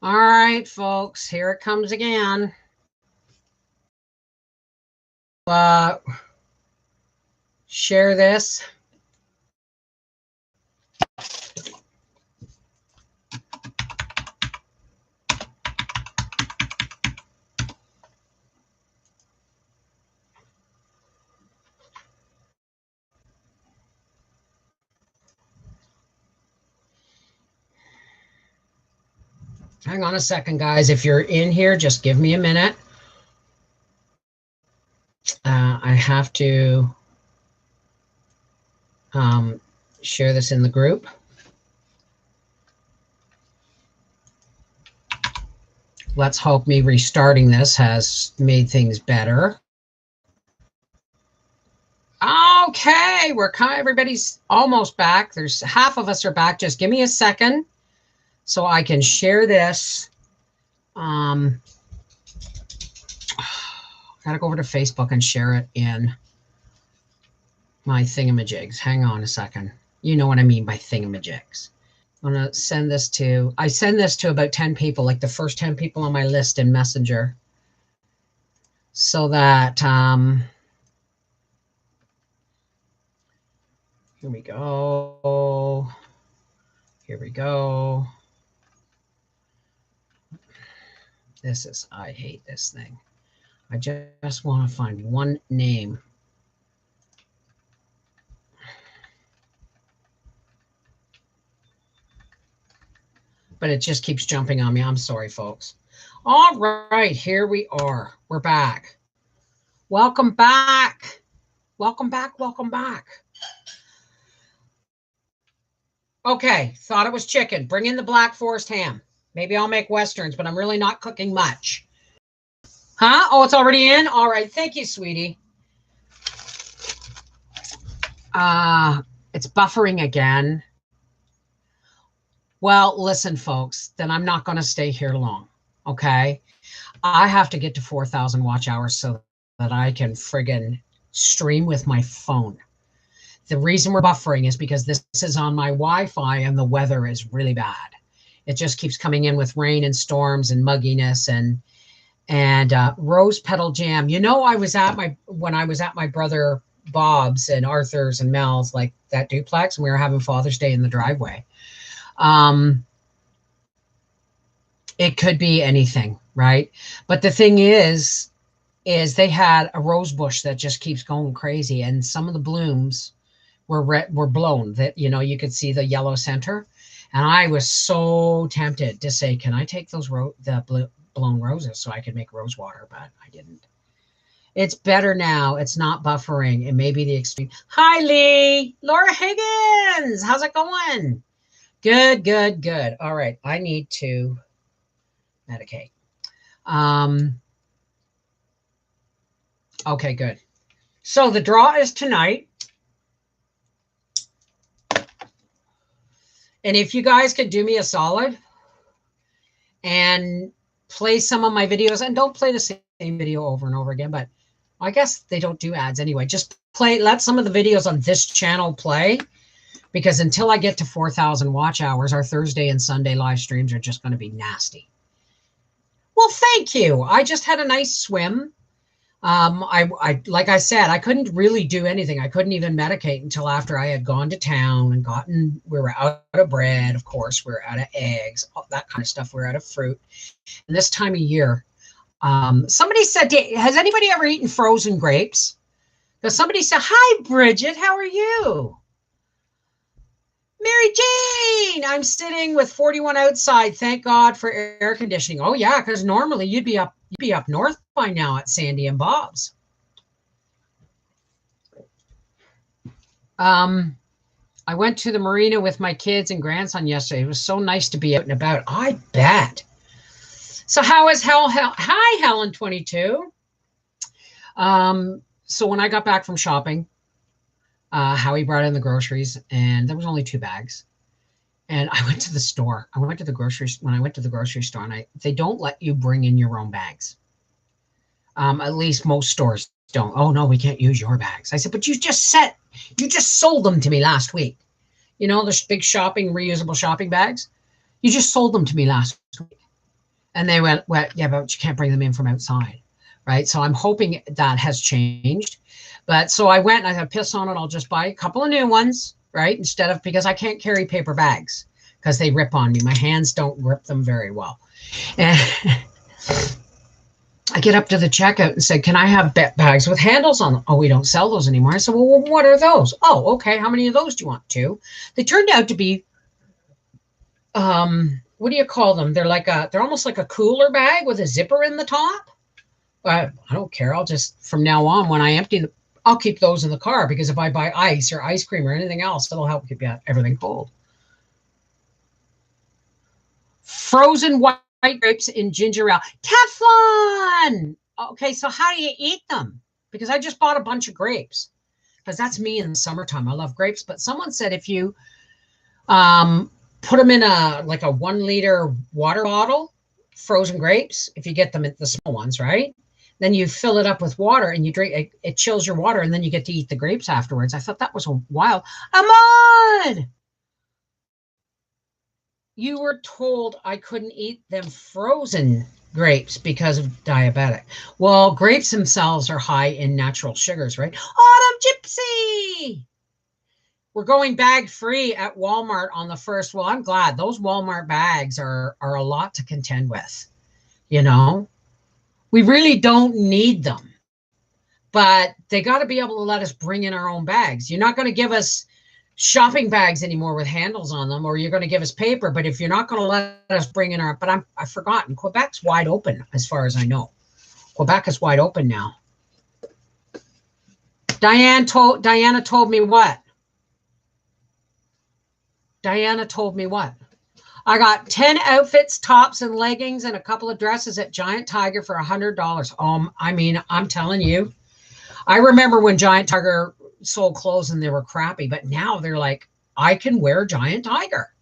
All right, folks, here it comes again. Share this. Hang on a second, guys. If you're in here, just give me a minute. I have to share this in the group. Let's hope me restarting this has made things better. Okay, everybody's almost back. There's half of us are back. Just give me a second so I can share this. Gotta go over to Facebook and share it in my thingamajigs. Hang on a second. You know what I mean by thingamajigs. I'm gonna send this to, I send this to about 10 people, like the first 10 people on my list in Messenger. So that, here we go. Here we go. This is, I hate this thing. I just want to find one name. But it just keeps jumping on me. I'm sorry, folks. All right, here we are. We're back. Welcome back. Welcome back. Welcome back. Okay, thought it was chicken. Bring in the Black Forest ham. Maybe I'll make Westerns, but I'm really not cooking much. Huh? Oh, it's already in? All right. Thank you, sweetie. It's buffering again. Well, listen, folks, then I'm not going to stay here long. Okay. I have to get to 4,000 watch hours so that I can friggin' stream with my phone. The reason we're buffering is because this is on my Wi-Fi and the weather is really bad. It just keeps coming in with rain and storms and mugginess and rose petal jam. You know, when I was at my brother Bob's and Arthur's and Mel's, like that duplex, and we were having Father's Day in the driveway. It could be anything, right? But the thing is they had a rose bush that just keeps going crazy, and some of the blooms were blown. That, you know, you could see the yellow center, and I was so tempted to say, "Can I take those blown roses so I could make rose water?" But I didn't. It's better now. It's not buffering. It may be the extreme. Hi, Lee. Laura Higgins. How's it going? Good, good, good. All right. I need to medicate. Okay, good. So the draw is tonight. And if you guys could do me a solid and play some of my videos, and don't play the same video over and over again, but I guess they don't do ads anyway. Just let some of the videos on this channel play, because until I get to 4,000 watch hours, our Thursday and Sunday live streams are just going to be nasty. Well, thank you. I just had a nice swim. Like I said, I couldn't really do anything. I couldn't even medicate until after I had gone to town and we were out of bread, of course, we were out of eggs, all that kind of stuff. We're out of fruit. And this time of year, somebody said, has anybody ever eaten frozen grapes? Because somebody said, hi, Bridget, how are you? Mary Jane, I'm sitting with 41 outside. Thank God for air conditioning. Oh yeah, because normally you'd be up north by now at Sandy and Bob's. I went to the marina with my kids and grandson yesterday. It was so nice to be out and about. I bet. So how is Hi, Helen 22. So when I got back from shopping, Howie brought in the groceries, and there was only 2 bags. And I went to the store. When I went to the grocery store, and they don't let you bring in your own bags. At least most stores don't. Oh no, we can't use your bags. I said, but you just sold them to me last week. You know, the big reusable shopping bags. You just sold them to me last week. And they went, well, yeah, but you can't bring them in from outside. Right. So I'm hoping that has changed. But so I went and I thought, piss on it. I'll just buy a couple of new ones. Right. Instead of, because I can't carry paper bags because they rip on me. My hands don't grip them very well. And I get up to the checkout and said, can I have bags with handles on them? Oh, we don't sell those anymore. I said, well, what are those? Oh, okay. How many of those do you want? 2. They turned out to be, what do you call them? They're almost like a cooler bag with a zipper in the top. But I don't care. I'll just, from now on, when I empty them, I'll keep those in the car, because if I buy ice or ice cream or anything else, it'll help keep everything cold. Frozen white grapes in ginger ale. Teflon! Okay, so how do you eat them? Because I just bought a bunch of grapes. Because that's me in the summertime. I love grapes. But someone said if you put them in a 1 liter water bottle, frozen grapes, if you get them at the small ones, right? Then you fill it up with water and you drink it chills your water, and then you get to eat the grapes afterwards. I thought that was wild. Ahmad! You were told I couldn't eat them frozen grapes because of diabetic. Well, grapes themselves are high in natural sugars, right? Autumn Gypsy! We're going bag free at Walmart on the 1st. Well, I'm glad. Those Walmart bags are a lot to contend with. You know, we really don't need them, but they got to be able to let us bring in our own bags. You're not going to give us shopping bags anymore with handles on them, or you're going to give us paper. But if you're not going to let us bring in our, but I've forgotten. Quebec's wide open as far as I know. Quebec is wide open now. Diana told me what? Diana told me what? I got 10 outfits, tops, and leggings, and a couple of dresses at Giant Tiger for $100. I mean, I'm telling you, I remember when Giant Tiger sold clothes and they were crappy, but now they're like, I can wear Giant Tiger.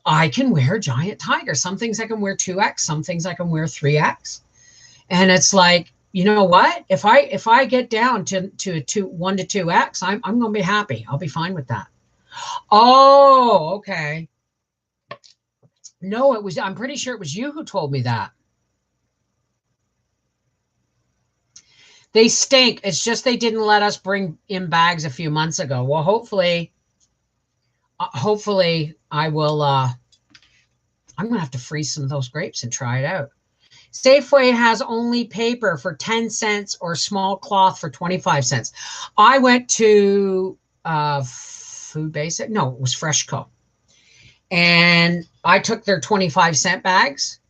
I can wear Giant Tiger. Some things I can wear 2X, some things I can wear 3X. And it's like, you know what? If I get down to 1 to 2X, I'm going to be happy. I'll be fine with that. Oh, okay. No, I'm pretty sure it was you who told me that. They stink. It's just they didn't let us bring in bags a few months ago. Well, hopefully I will, I'm going to have to freeze some of those grapes and try it out. Safeway has only paper for 10 cents or small cloth for 25 cents. I went to Food Basic. No, it was Freshco. And I took their 25-cent bags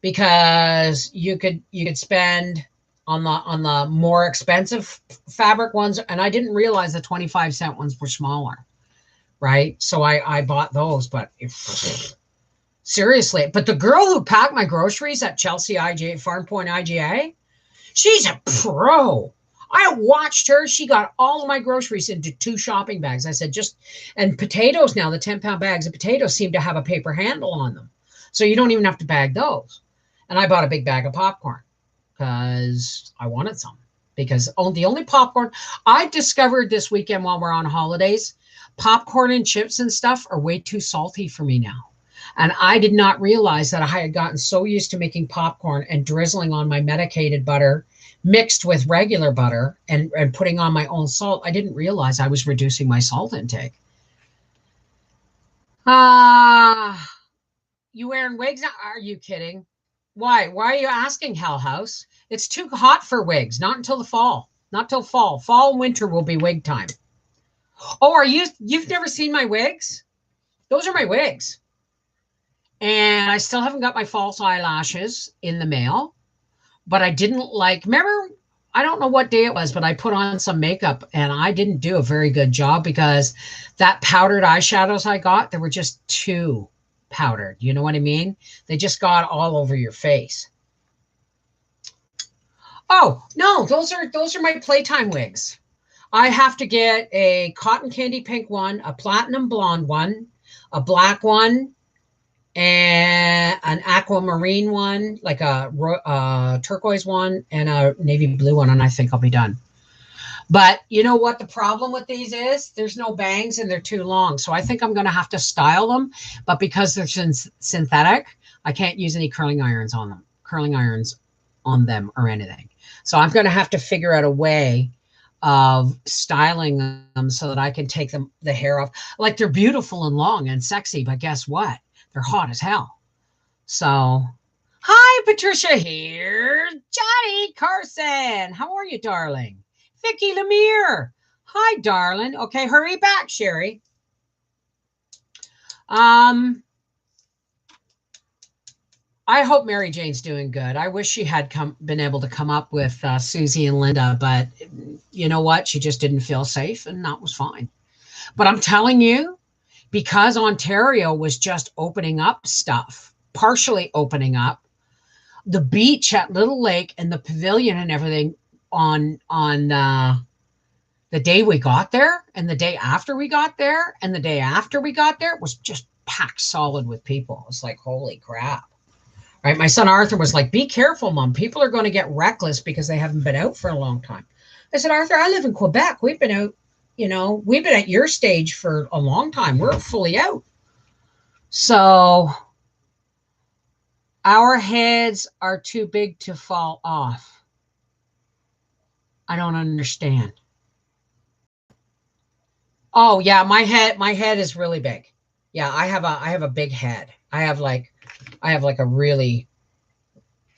because you could spend on the more expensive fabric ones, and I didn't realize the 25-cent ones were smaller, right? So I bought those, but seriously. But the girl who packed my groceries at Chelsea IGA, Farm Point IGA, she's a pro. I watched her. She got all of my groceries into 2 shopping bags. I said, and potatoes now, the 10-pound bags of potatoes seem to have a paper handle on them. So you don't even have to bag those. And I bought a big bag of popcorn because I wanted some. Because the only popcorn I discovered this weekend while we're on holidays, popcorn and chips and stuff are way too salty for me now. And I did not realize that I had gotten so used to making popcorn and drizzling on my medicated butter mixed with regular butter and putting on my own salt. I didn't realize I was reducing my salt intake. You wearing wigs? Are you kidding? Why? Why are you asking, Hell House? It's too hot for wigs. Not until the fall. Not till fall. Fall and winter will be wig time. Oh, you've never seen my wigs? Those are my wigs. And I still haven't got my false eyelashes in the mail. But I didn't remember, I don't know what day it was, but I put on some makeup and I didn't do a very good job because that powdered eyeshadows I got, they were just too powdered. You know what I mean? They just got all over your face. Oh, no, those are my playtime wigs. I have to get a cotton candy pink one, a platinum blonde one, a black one, and an aquamarine one, like a turquoise one, and a navy blue one, and I think I'll be done. But you know what the problem with these is? There's no bangs and they're too long. So I think I'm going to have to style them. But because they're synthetic, I can't use any curling irons on them or anything. So I'm going to have to figure out a way of styling them so that I can take the hair off. Like, they're beautiful and long and sexy, but guess what? They're hot as hell. So, hi, Patricia here. Johnny Carson. How are you, darling? Vicky Lemire. Hi, darling. Okay, hurry back, Sherry. I hope Mary Jane's doing good. I wish she had been able to come up with Susie and Linda, but you know what? She just didn't feel safe, and that was fine. But I'm telling you, because Ontario was just opening up stuff, partially opening up, the beach at Little Lake and the pavilion and everything on the day we got there and the day after we got there and the day after we got there, it was just packed solid with people. It was like, holy crap. Right. My son Arthur was like, be careful, Mom. People are going to get reckless because they haven't been out for a long time. I said, Arthur, I live in Quebec. We've been out, we've been at your stage for a long time. We're fully out. So our heads are too big to fall off. I don't understand. Oh yeah, my head is really big. Yeah, I have a big head. I have like a really,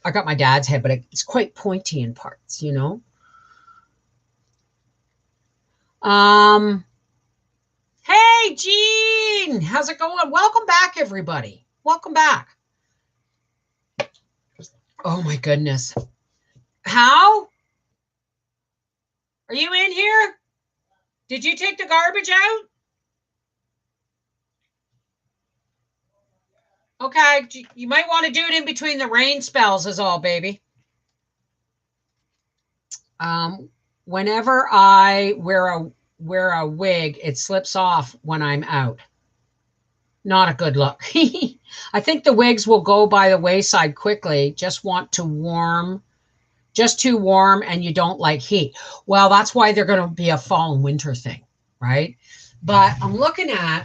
I got my dad's head, but it's quite pointy in parts, Hey, Jean, how's it going? Welcome back, everybody. Welcome back. Oh my goodness. How? Are you in here? Did you take the garbage out? Okay, you might want to do it in between the rain spells is all, baby. Whenever I wear a wig, it slips off when I'm out. Not a good look. I think the wigs will go by the wayside quickly. Just too warm, and you don't like heat. Well, that's why they're going to be a fall and winter thing, right? But I'm looking at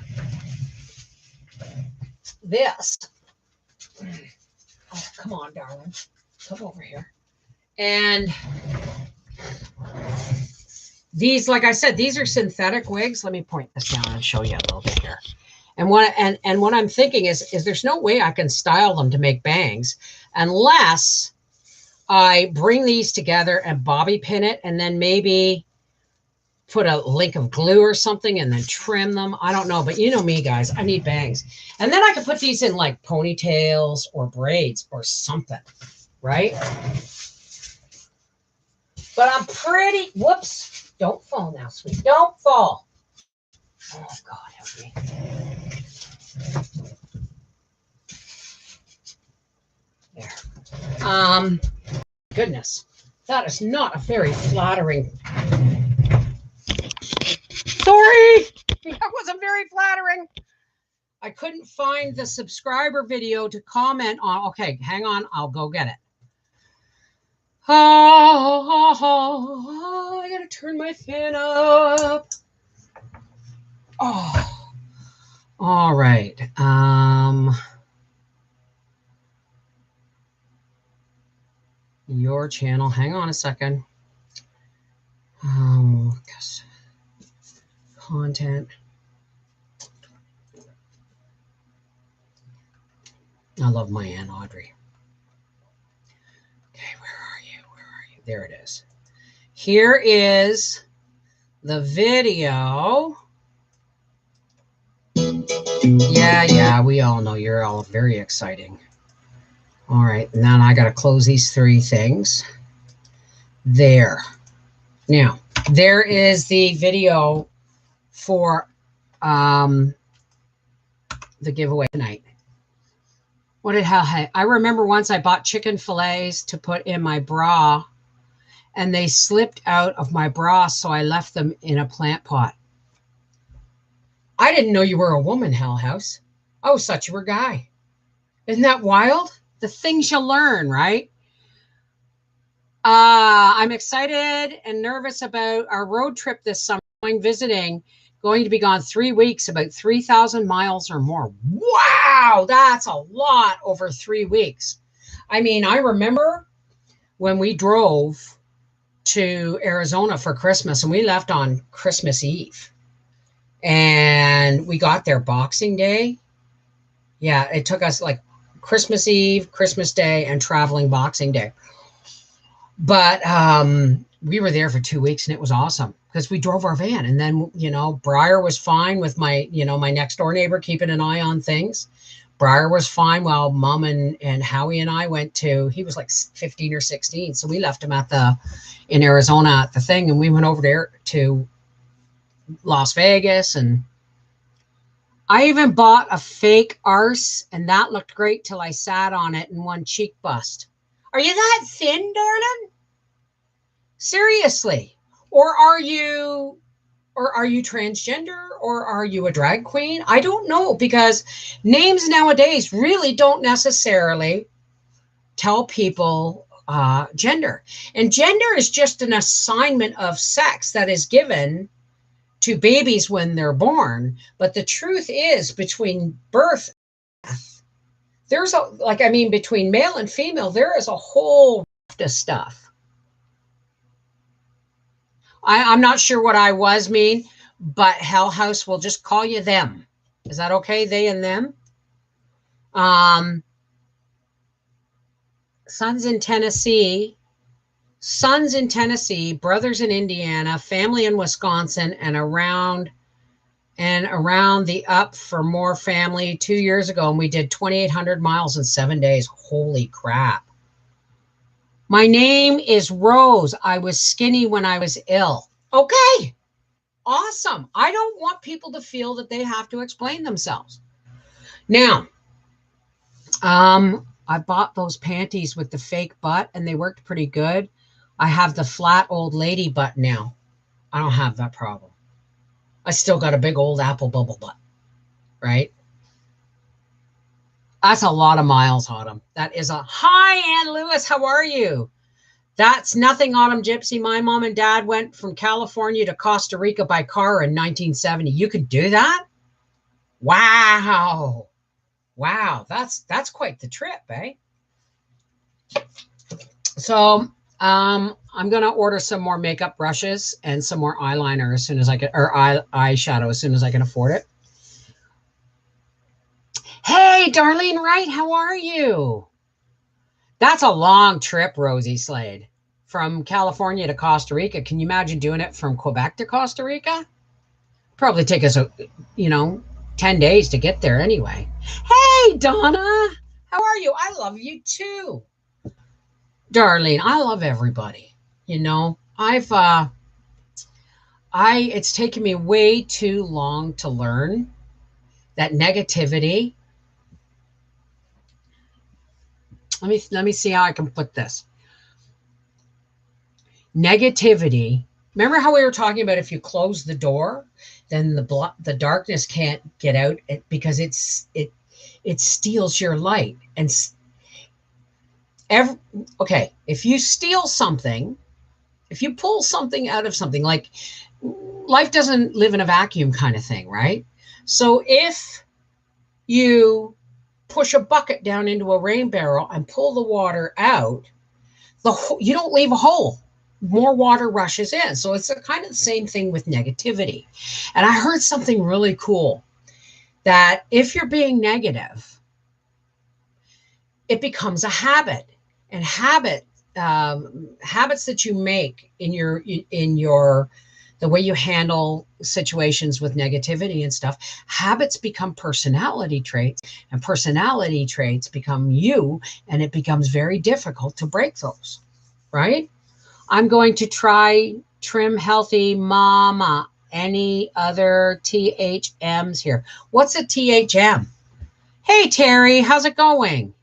this. Oh, come on, darling. Come over here. And these, like I said, these are synthetic wigs. Let me point this down and show you a little bit here. And what I'm thinking is there's no way I can style them to make bangs unless I bring these together and bobby pin it and then maybe put a link of glue or something and then trim them. I don't know, but you know me, guys, I need bangs. And then I can put these in like ponytails or braids or something, right? But I'm pretty, whoops, don't fall now, sweet. Don't fall. Oh, God, help me. There. Goodness, that is not a very flattering. Sorry, that wasn't very flattering. I couldn't find the subscriber video to comment on. Okay, hang on, I'll go get it. Oh, I gotta turn my fan up. Oh, all right. Your channel. Hang on a second. Content. I love my Aunt Audrey. Okay, where are you? There it is. Here is the video. Yeah, we all know you're all very exciting. All right, now I got to close these three things. There. Now, there is the video for the giveaway tonight. What did hell? I remember once I bought chicken fillets to put in my bra, and they slipped out of my bra, so I left them in a plant pot. I didn't know you were a woman, Hell House. I always thought you were a guy. Isn't that wild? The things you learn, right? I'm excited and nervous about our road trip this summer. Going visiting, going to be gone 3 weeks, about 3,000 miles or more. Wow, that's a lot over 3 weeks. I mean, I remember when we drove to Arizona for Christmas and we left on Christmas Eve and we got there Boxing Day. Yeah, it took us like Christmas Eve, Christmas Day, and traveling Boxing Day. But we were there for 2 weeks and it was awesome because we drove our van. And then, Briar was fine with my next door neighbor keeping an eye on things. Briar was fine while Mom and Howie and I went to, he was like 15 or 16. So we left him in Arizona at the thing, and we went over there to Las Vegas. And I even bought a fake arse, and that looked great till I sat on it and one cheek bust. Are you that thin, darling? Seriously. Or are you transgender, or are you a drag queen? I don't know, because names nowadays really don't necessarily tell people gender. And gender is just an assignment of sex that is given to babies when they're born. But the truth is, between birth and death, between male and female, there is a whole raft of stuff. I'm not sure what I was mean, but Hell House will just call you them. Is that okay? They and them. Sons in Tennessee, brothers in Indiana, family in Wisconsin, and around the up for more family 2 years ago. And we did 2,800 miles in 7 days. Holy crap. My name is Rose. I was skinny when I was ill. Okay. Awesome. I don't want people to feel that they have to explain themselves. Now, I bought those panties with the fake butt and they worked pretty good. I have the flat old lady butt now. I don't have that problem. I still got a big old apple bubble butt, right? That's a lot of miles, Autumn. That is hi, Ann Lewis. How are you? That's nothing, Autumn Gypsy. My mom and dad went from California to Costa Rica by car in 1970. You could do that? Wow. Wow. That's quite the trip, eh? So I'm going to order some more makeup brushes and some more eyeliner as soon as I can, or eyeshadow as soon as I can afford it. Hey, Darlene Wright, how are you? That's a long trip, Rosie Slade, from California to Costa Rica. Can you imagine doing it from Quebec to Costa Rica? Probably take us, 10 days to get there anyway. Hey, Donna, how are you? I love you too. Darlene, I love everybody. It's taken me way too long to learn that negativity. Let me see how I can put this. Negativity. Remember how we were talking about if you close the door, then the darkness can't get out because it steals your light. And if you steal something, if you pull something out of something, like life doesn't live in a vacuum kind of thing, right? So if you push a bucket down into a rain barrel and pull the water out, you don't leave a hole. More water rushes in. So it's kind of the same thing with negativity. And I heard something really cool, that if you're being negative, it becomes a habit. And habits that you make in the way you handle situations with negativity and stuff, habits become personality traits, and personality traits become you, and it becomes very difficult to break those, right? I'm going to try Trim Healthy Mama. Any other THMs here? What's a THM? Hey, Terry, how's it going?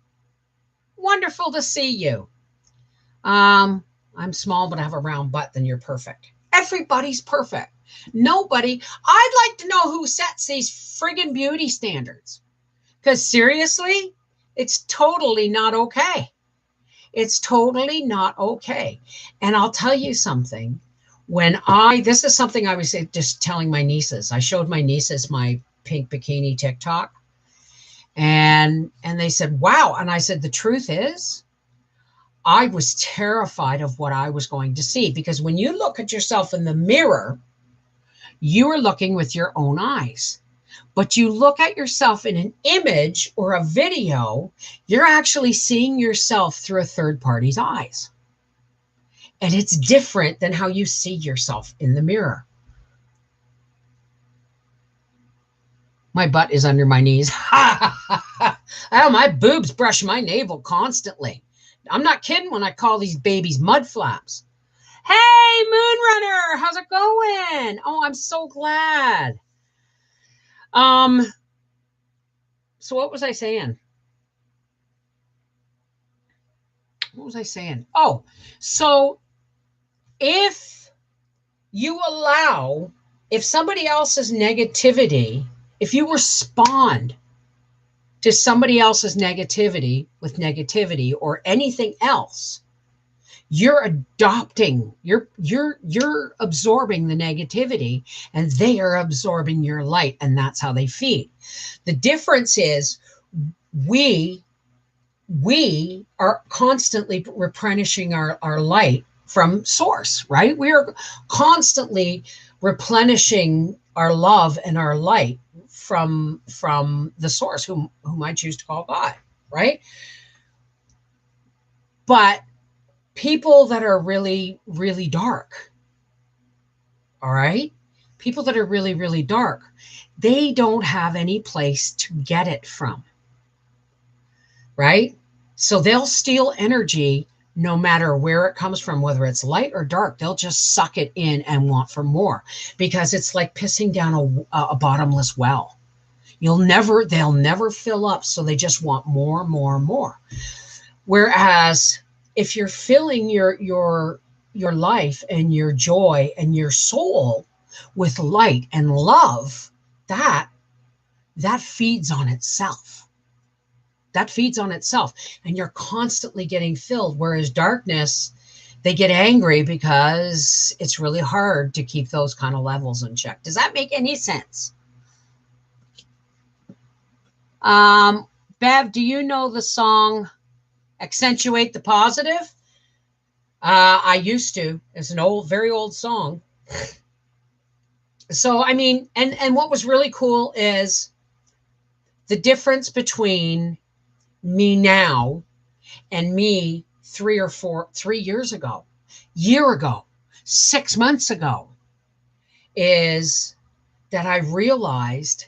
Wonderful to see you. I'm small, but I have a round butt. Then you're perfect. Everybody's perfect. I'd like to know who sets these friggin' beauty standards. Because seriously, it's totally not okay. It's totally not okay. And I'll tell you something. This is something I was just telling my nieces. I showed my nieces my pink bikini TikTok, and they said, wow. And I said, the truth is, I was terrified of what I was going to see, because when you look at yourself in the mirror, you are looking with your own eyes. But you look at yourself in an image or a video, you're actually seeing yourself through a third party's eyes. And it's different than how you see yourself in the mirror. My butt is under my knees. Oh, my boobs brush my navel constantly. I'm not kidding when I call these babies mud flaps. Hey, Moonrunner, how's it going? Oh, I'm so glad. So what was I saying? What was I saying? Oh, so if you allow, if somebody else's negativity, if you respond to somebody else's negativity with negativity or anything else, you're adopting, you're absorbing the negativity, and they are absorbing your light, and that's how they feed. The difference is we are constantly replenishing our light from source, right? We are constantly replenishing our love and our light from the source, whom I choose to call God, right? But people that are really, really dark, all right? People that are really, really dark, they don't have any place to get it from, right? So they'll steal energy no matter where it comes from, whether it's light or dark. They'll just suck it in and want for more, because it's like pissing down a bottomless well. They'll never fill up. So they just want more, more, more. Whereas if you're filling your life and your joy and your soul with light and love, that feeds on itself. That feeds on itself, and you're constantly getting filled. Whereas darkness, they get angry because it's really hard to keep those kind of levels in check. Does that make any sense? Bev, do you know the song Accentuate the Positive? I used to. It's an old, very old song. So, I mean, and what was really cool is the difference between me now and me 3 years ago, year ago, 6 months ago, is that I realized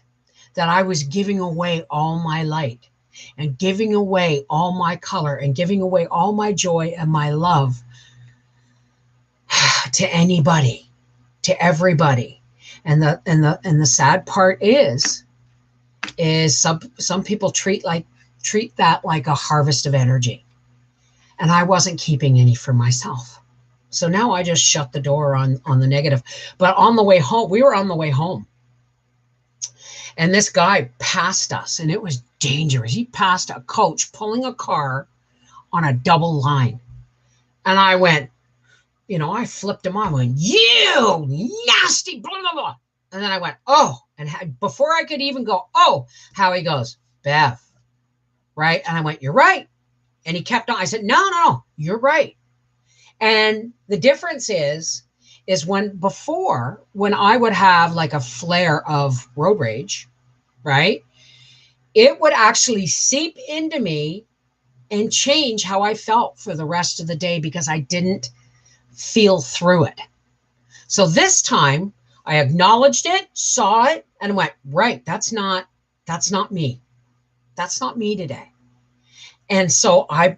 that I was giving away all my light and giving away all my color and giving away all my joy and my love to anybody, to everybody. And the sad part is some people treat that like a harvest of energy. And I wasn't keeping any for myself. So now I just shut the door on the negative. But on the way home, we were on the way home, and this guy passed us, and it was dangerous. He passed a coach pulling a car on a double line. And I went, I flipped him on. I went, you nasty, blah, blah, blah. And then I went, oh, and before I could even go, oh, Howie goes, Bev, right? And I went, you're right. And he kept on. I said, no, you're right. And the difference is when I would have like a flare of road rage, right? It would actually seep into me and change how I felt for the rest of the day, because I didn't feel through it. So this time I acknowledged it, saw it, and went, right, that's not me. That's not me today. And so I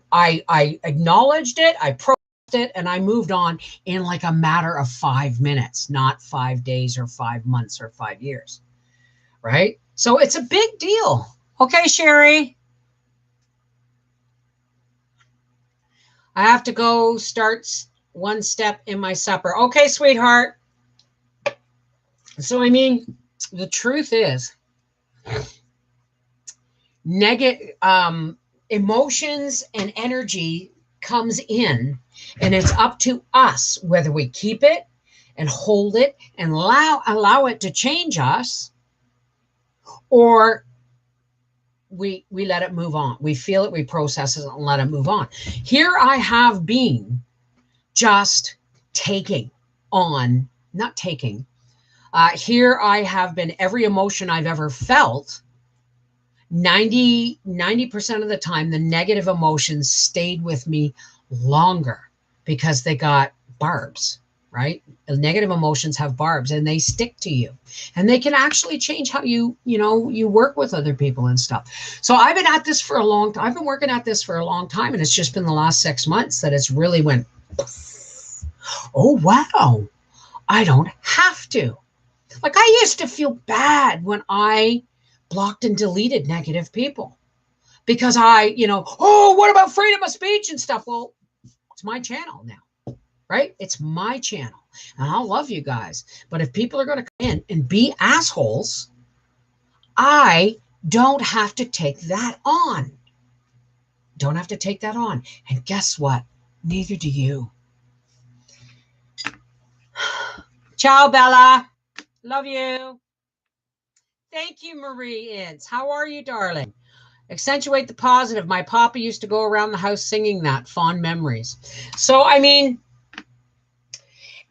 acknowledged it, I processed it, and I moved on in like a matter of 5 minutes, not 5 days or 5 months or 5 years. Right? So it's a big deal. Okay, Sherry. I have to go start one step in my supper. Okay, sweetheart. So, I mean, the truth is, negative emotions and energy comes in, and it's up to us whether we keep it and hold it and allow it to change us, or we let it move on. We feel it, we process it, and let it move on. Here I have been just taking on, not taking. Here I have been, every emotion I've ever felt, 90% of the time, the negative emotions stayed with me longer because they got barbs, right? The negative emotions have barbs and they stick to you, and they can actually change how you work with other people and stuff. So I've been at this for a long time. I've been working at this for a long time, and it's just been the last 6 months that it's really went, oh, wow, I don't have to. Like, I used to feel bad when I blocked and deleted negative people because oh, what about freedom of speech and stuff? Well, it's my channel now, right? It's my channel, and I'll love you guys. But if people are going to come in and be assholes, I don't have to take that on. Don't have to take that on. And guess what? Neither do you. Ciao, Bella. Love you. Thank you, Marie Ince. How are you, darling? Accentuate the positive. My papa used to go around the house singing that. Fond memories. So, I mean,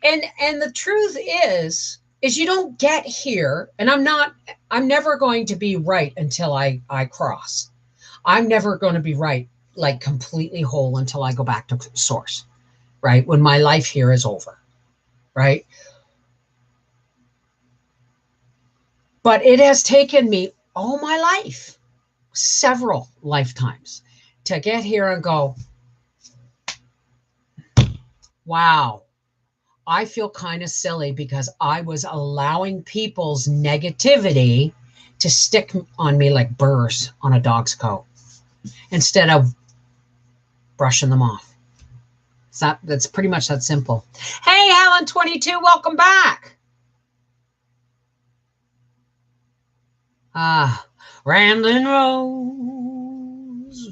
and the truth is you don't get here, and I'm never going to be right until I cross. I'm never going to be right, like completely whole, until I go back to source, right? When my life here is over, right? But it has taken me all my life, several lifetimes, to get here and go, wow, I feel kind of silly because I was allowing people's negativity to stick on me like burrs on a dog's coat instead of brushing them off. That's pretty much that simple. Hey, Helen22, welcome back. Rambling rose,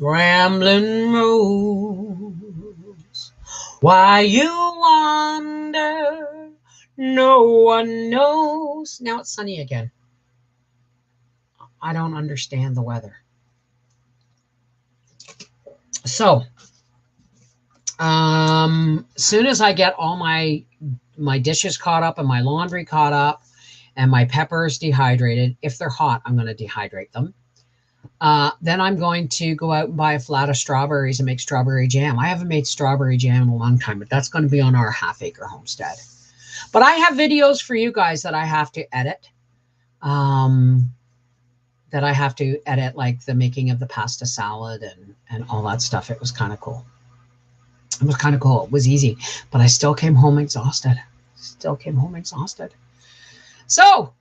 why you wander, no one knows. Now it's sunny again. I don't understand the weather. So, soon as I get all my dishes caught up and my laundry caught up, and my peppers dehydrated. If they're hot, I'm going to dehydrate them. Then I'm going to go out and buy a flat of strawberries and make strawberry jam. I haven't made strawberry jam in a long time, but that's going to be on our half-acre homestead. But I have videos for you guys that I have to edit. Like the making of the pasta salad and all that stuff. It was kind of cool. It was kind of cool. It was easy, but I still came home exhausted. So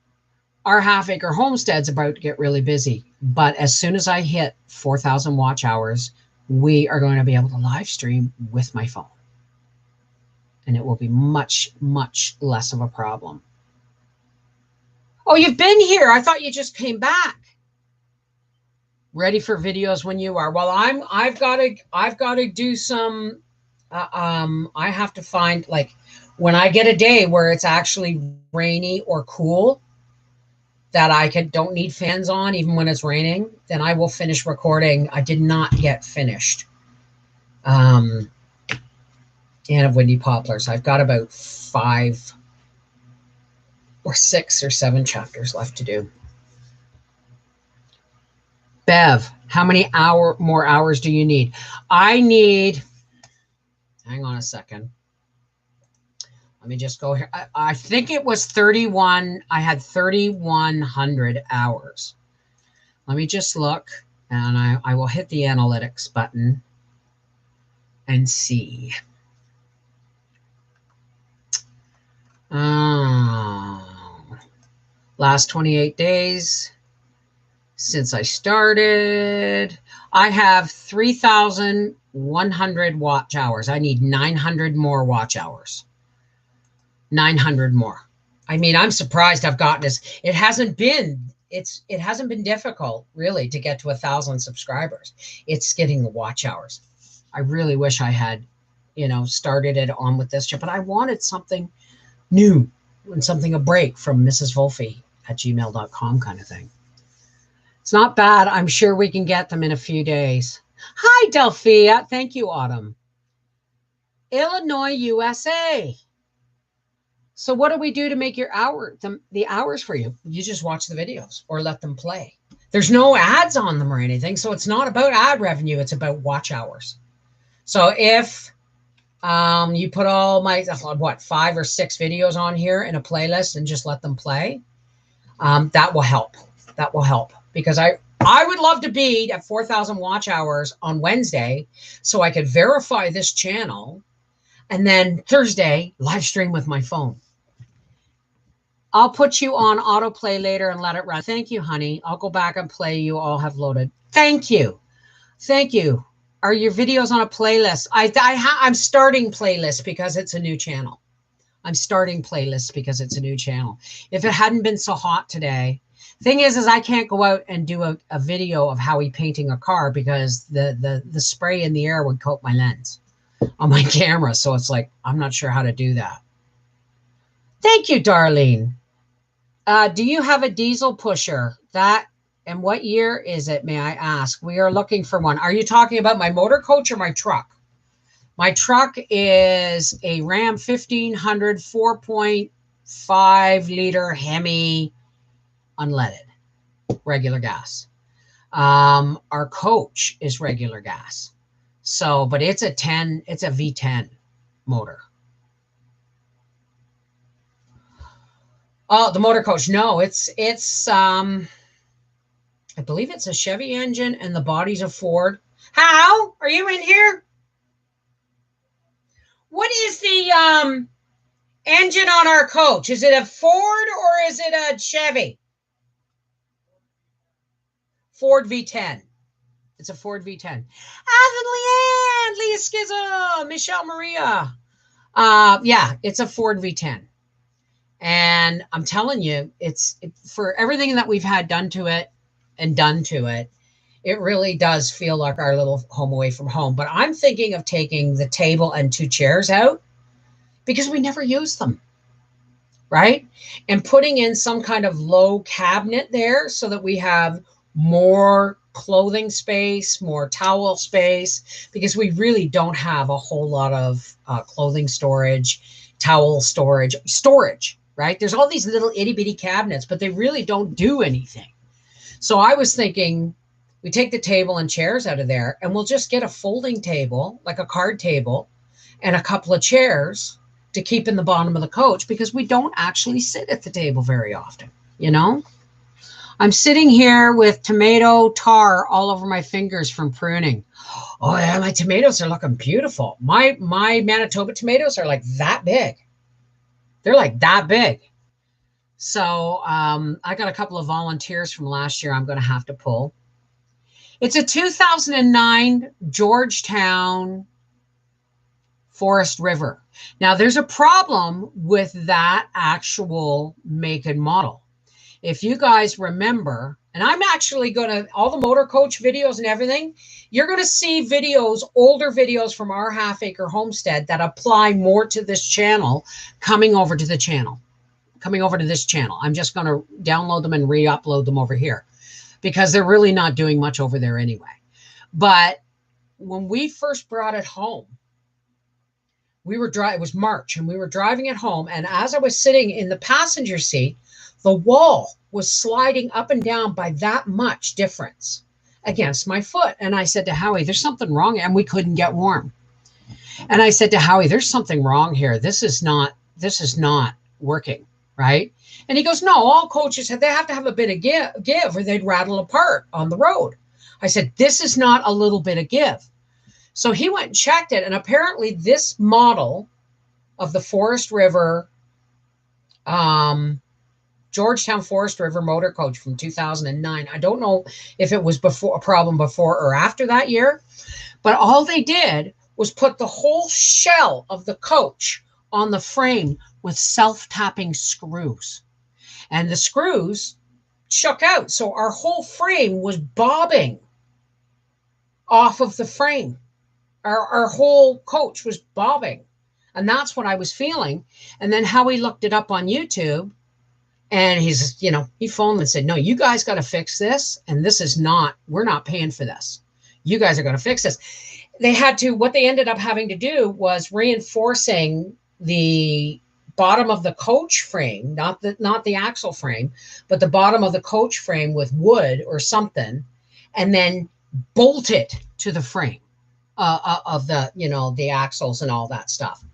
our half-acre homestead's about to get really busy. But as soon as I hit 4,000 watch hours, we are going to be able to live stream with my phone. And it will be much, much less of a problem. Oh, you've been here. I thought you just came back. Ready for videos when you are. Well, I've got to do some, I have to find, like, when I get a day where it's actually rainy or cool, that I don't need fans on even when it's raining, then I will finish recording. I did not yet finished Anne of Windy Poplars. I've got about 5 or 6 or 7 chapters left to do. Bev, how many more hours do you need? I need, hang on a second. Let me just go here. I think it was 31. I had 3,100 hours. Let me just look, and I will hit the analytics button and see. Last 28 days since I started. I have 3,100 watch hours. I need 900 more watch hours. 900 more. I mean, I'm surprised I've gotten this. It hasn't been difficult really to get to 1,000 subscribers. It's getting the watch hours. I really wish I had, started it on with this, but I wanted something new and something a break from Mrs. Wolfie at gmail.com kind of thing. It's not bad. I'm sure we can get them in a few days. Hi, Delphia. Thank you, Autumn. Illinois, USA. So what do we do to make your the hours for you? You just watch the videos or let them play. There's no ads on them or anything. So it's not about ad revenue. It's about watch hours. So if you put all my, 5 or 6 videos on here in a playlist and just let them play, that will help. That will help because I would love to be at 4,000 watch hours on Wednesday so I could verify this channel and then Thursday live stream with my phone. I'll put you on autoplay later and let it run. Thank you, honey. I'll go back and play you all have loaded. Thank you. Thank you. Are your videos on a playlist? I'm starting playlists because it's a new channel. I'm starting playlists because it's a new channel. If it hadn't been so hot today, thing is I can't go out and do a video of Howie painting a car because the spray in the air would coat my lens on my camera. So it's like, I'm not sure how to do that. Thank you, Darlene. Do you have a diesel pusher? And what year is it, may I ask? We are looking for one. Are you talking about my motor coach or my truck? My truck is a Ram 1500 4.5 liter Hemi unleaded, regular gas. Our coach is regular gas. So, but it's a V10 motor. Oh, the motor coach. No, it's I believe it's a Chevy engine and the body's a Ford. How? Are you in here? What is the engine on our coach? Is it a Ford or is it a Chevy? Ford V10. It's a Ford V10. Leanne, Leah Skizza, Michelle Maria. Yeah, it's a Ford V10. And I'm telling you, it's for everything that we've had done to it, it really does feel like our little home away from home. But I'm thinking of taking the table and 2 chairs out because we never use them, right? And putting in some kind of low cabinet there so that we have more clothing space, more towel space, because we really don't have a whole lot of clothing storage, towel storage, right? There's all these little itty bitty cabinets, but they really don't do anything. So I was thinking we take the table and chairs out of there and we'll just get a folding table, like a card table, and a couple of chairs to keep in the bottom of the coach because we don't actually sit at the table very often, I'm sitting here with tomato tar all over my fingers from pruning. Oh yeah, my tomatoes are looking beautiful. My Manitoba tomatoes are like that big. They're like that big. So I got a couple of volunteers from last year I'm going to have to pull. It's a 2009 Georgetown Forest River. Now, there's a problem with that actual make and model. If you guys remember, and I'm actually going to, all the motor coach videos and everything, you're going to see videos, older videos from our half acre homestead that apply more to this channel coming over to this channel. I'm just going to download them and re-upload them over here because they're really not doing much over there anyway. But when we first brought it home, it was March and we were driving it home. And as I was sitting in the passenger seat, the wall was sliding up and down by that much difference against my foot. And I said to Howie, there's something wrong. And we couldn't get warm. And I said to Howie, there's something wrong here. This is not working, right? And he goes, no, all coaches they have to have a bit of give or they'd rattle apart on the road. I said, this is not a little bit of give. So he went and checked it. And apparently this model of the Forest River, Georgetown Forest River motor coach from 2009. I don't know if it was a problem before or after that year, but all they did was put the whole shell of the coach on the frame with self-tapping screws. And the screws shook out. So our whole frame was bobbing off of the frame. Our whole coach was bobbing. And that's what I was feeling. And then Howie looked it up on YouTube, and he's, he phoned and said, no, you guys got to fix this. And this is not, we're not paying for this. You guys are going to fix this. They had to, what they ended up having to do was reinforcing the bottom of the coach frame, not the axle frame, but the bottom of the coach frame with wood or something, and then bolt it to the frame of the, the axles and all that stuff.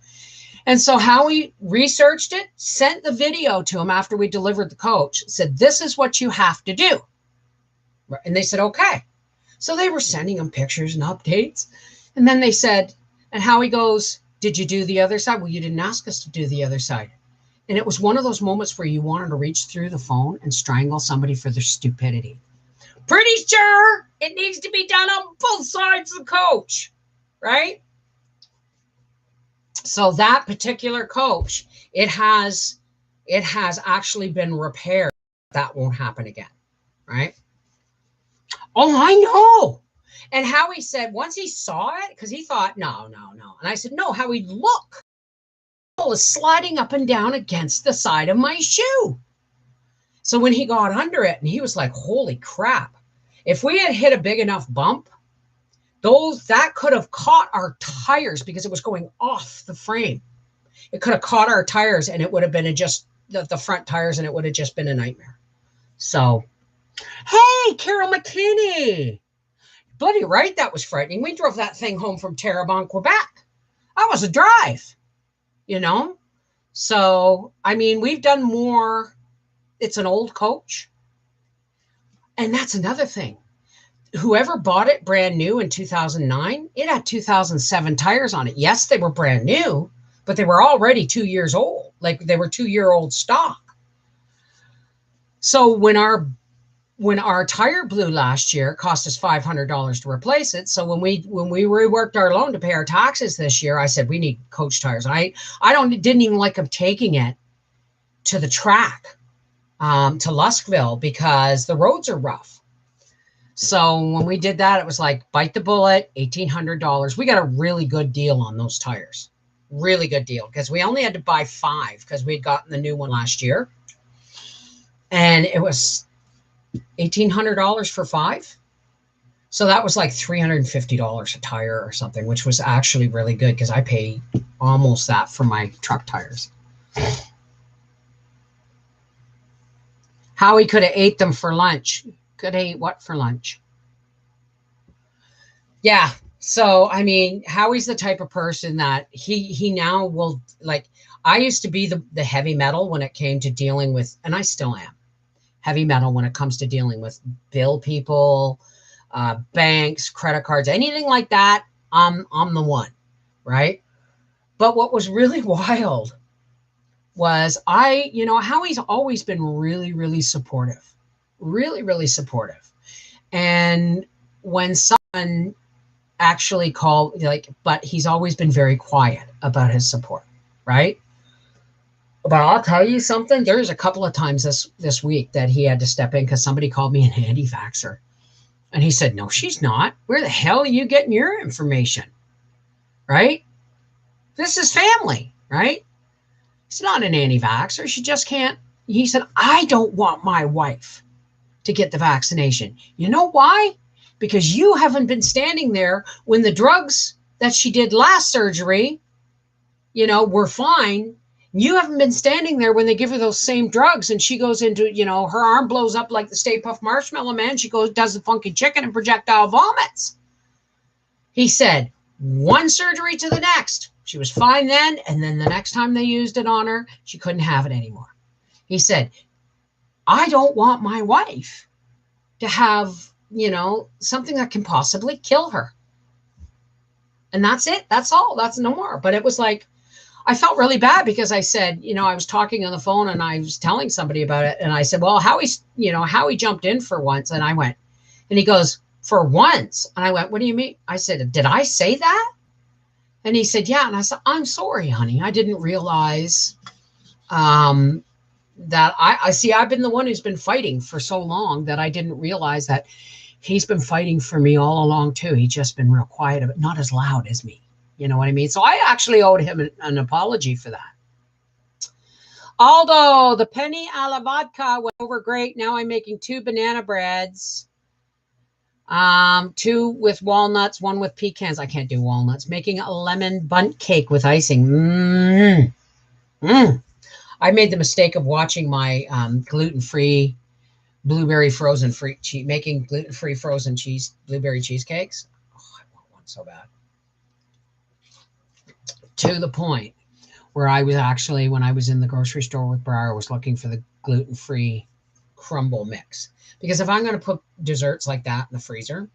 And so Howie researched it, sent the video to him after we delivered the coach, said, this is what you have to do. And they said, okay. So they were sending him pictures and updates. And then they said, and Howie goes, did you do the other side? Well, you didn't ask us to do the other side. And it was one of those moments where you wanted to reach through the phone and strangle somebody for their stupidity. Pretty sure it needs to be done on both sides of the coach, right? So that particular coach, it has actually been repaired. That won't happen again, right? Oh, I know. And Howie said once he saw it, because he thought, no. And I said, no, Howie, look. It was sliding up and down against the side of my shoe. So when he got under it, and he was like, holy crap. If we had hit a big enough bump, that could have caught our tires because it was going off the frame. It could have caught our tires, and it would have been just the front tires, and it would have just been a nightmare. So, hey, Carol McKinney. Bloody right, that was frightening. We drove that thing home from Terrebonne, Quebec. That was a drive, So, I mean, we've done more. It's an old coach. And that's another thing. Whoever bought it brand new in 2009, it had 2007 tires on it. Yes, they were brand new, but they were already 2 years old. Like they were 2-year-old stock. So when our tire blew last year, it cost us $500 to replace it. So when we reworked our loan to pay our taxes this year, I said, we need coach tires. I didn't even like them taking it to the track, to Luskville, because the roads are rough. So when we did that, it was like, bite the bullet, $1,800. We got a really good deal on those tires. Really good deal, because we only had to buy 5 because we'd gotten the new one last year. And it was $1,800 for 5. So that was like $350 a tire or something, which was actually really good because I pay almost that for my truck tires. Howie could have ate them for lunch. Could have ate what for lunch? Yeah. So, I mean, Howie's the type of person that he now will, like, I used to be the heavy metal when it came to dealing with, and I still am heavy metal when it comes to dealing with bill people, banks, credit cards, anything like that. I'm the one, right? But what was really wild was Howie's always been really, really supportive, really, really supportive. And when someone actually called, but he's always been very quiet about his support, right? But I'll tell you something. There's a couple of times this week that he had to step in because somebody called me an anti-vaxxer. And he said, no, she's not. Where the hell are you getting your information? Right? This is family, right? It's not an anti-vaxxer. She just can't. He said, I don't want my wife to get the vaccination. You know why? Because you haven't been standing there when the drugs that she did last surgery, were fine. You haven't been standing there when they give her those same drugs and she goes into, her arm blows up like the Stay Puft Marshmallow Man. She does the funky chicken and projectile vomits. He said, one surgery to the next. She was fine then. And then the next time they used it on her, she couldn't have it anymore. He said, I don't want my wife to have, something that can possibly kill her. And that's it. That's all. That's no more. But it was like, I felt really bad because I said, I was talking on the phone and I was telling somebody about it. And I said, well, Howie jumped in for once. And I went, and he goes, for once. And I went, what do you mean? I said, did I say that? And he said, yeah. And I said, I'm sorry, honey. I didn't realize that I've been the one who's been fighting for so long that I didn't realize that he's been fighting for me all along too. He's just been real quiet, but not as loud as me. You know what I mean? So I actually owed him an apology for that. Aldo, the penny a la vodka went over great. Now I'm making 2 banana breads. 2 with walnuts, 1 with pecans. I can't do walnuts. Making a lemon bundt cake with icing. I made the mistake of watching my gluten-free blueberry frozen free cheese, making gluten-free frozen cheese blueberry cheesecakes. Oh, I want one so bad. To the point where I was actually, when I was in the grocery store with Briar, I was looking for the gluten-free crumble mix. Because if I'm going to put desserts like that in the freezer,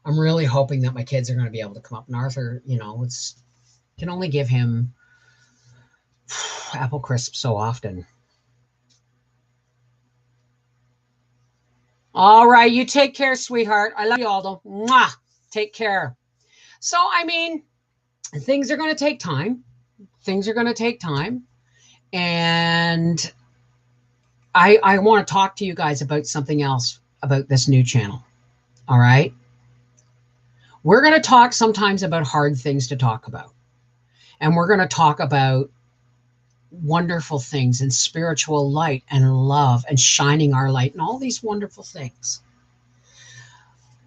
I'm really hoping that my kids are going to be able to come up. And Arthur, you know, can only give him apple crisp so often. All right, you take care, sweetheart. I love you, Aldo. Mwah! Take care. So, I mean, things are going to take time. Things are going to take time. And I want to talk to you guys about something else about this new channel. All right? We're going to talk sometimes about hard things to talk about. And we're going to talk about wonderful things and spiritual light and love and shining our light and all these wonderful things.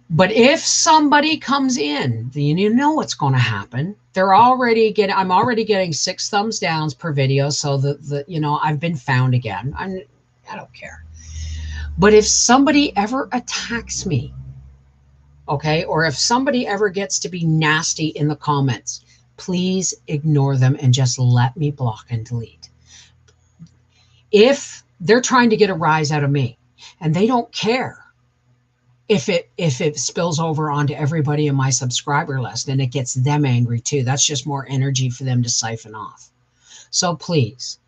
But if somebody comes in, then you know what's going to happen. I'm already getting 6 thumbs downs per video. So you know, I've been found again. I don't care. But if somebody ever attacks me, okay, or if somebody ever gets to be nasty in the comments, please ignore them and just let me block and delete. If they're trying to get a rise out of me and they don't care if it spills over onto everybody in my subscriber list and it gets them angry too, that's just more energy for them to siphon off. So please,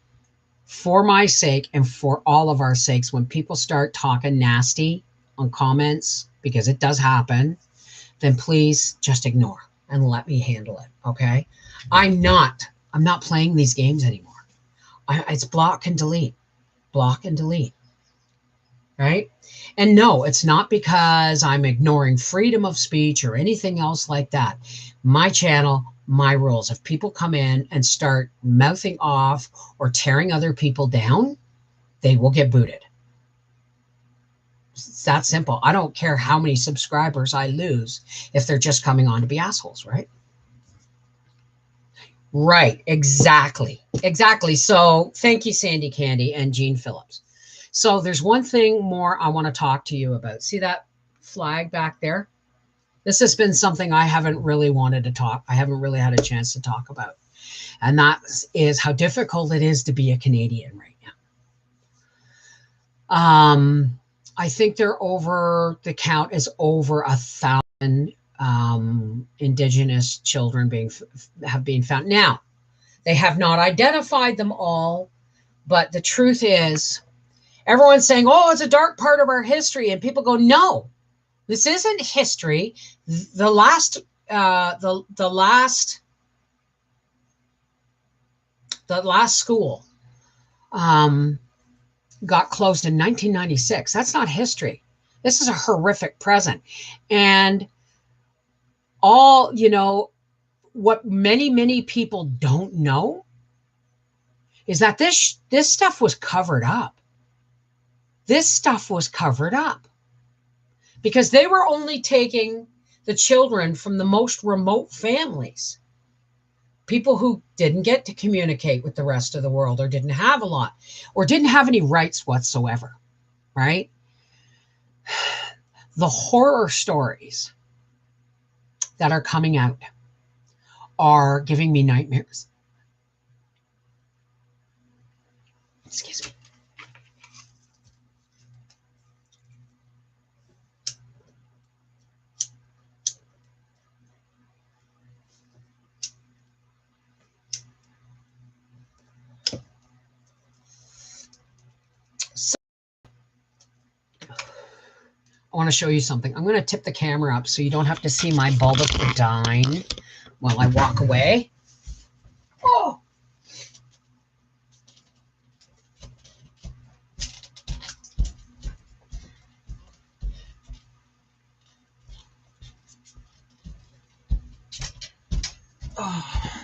for my sake and for all of our sakes, when people start talking nasty on comments, because it does happen, then please just ignore and let me handle it. Okay. I'm not playing these games anymore. It's block and delete, right? And no, it's not because I'm ignoring freedom of speech or anything else like that. My channel, my rules. If people come in and start mouthing off or tearing other people down, they will get booted. It's that simple. I don't care how many subscribers I lose if they're just coming on to be assholes, right? Right, exactly. So thank you, Sandy Candy and Jean Phillips. So there's one thing more I want to talk to you about. See that flag back there? This has been something I haven't really wanted to talk. I haven't really had a chance to talk about. And that is how difficult it is to be a Canadian right now. I think the count is over 1,000 Indigenous children have been found. Now, they have not identified them all, but the truth is, everyone's saying, oh, it's a dark part of our history. And people go, no, this isn't history. The last school got closed in 1996. That's not history. This is a horrific present. And all, you know, what many people don't know is that this stuff was covered up. This stuff was covered up because they were only taking the children from the most remote families, people who didn't get to communicate with the rest of the world or didn't have a lot or didn't have any rights whatsoever, right? The horror stories that are coming out are giving me nightmares. Excuse me. I want to show you something. I'm going to tip the camera up so you don't have to see my bulb of the dime while I walk away. Oh! Oh.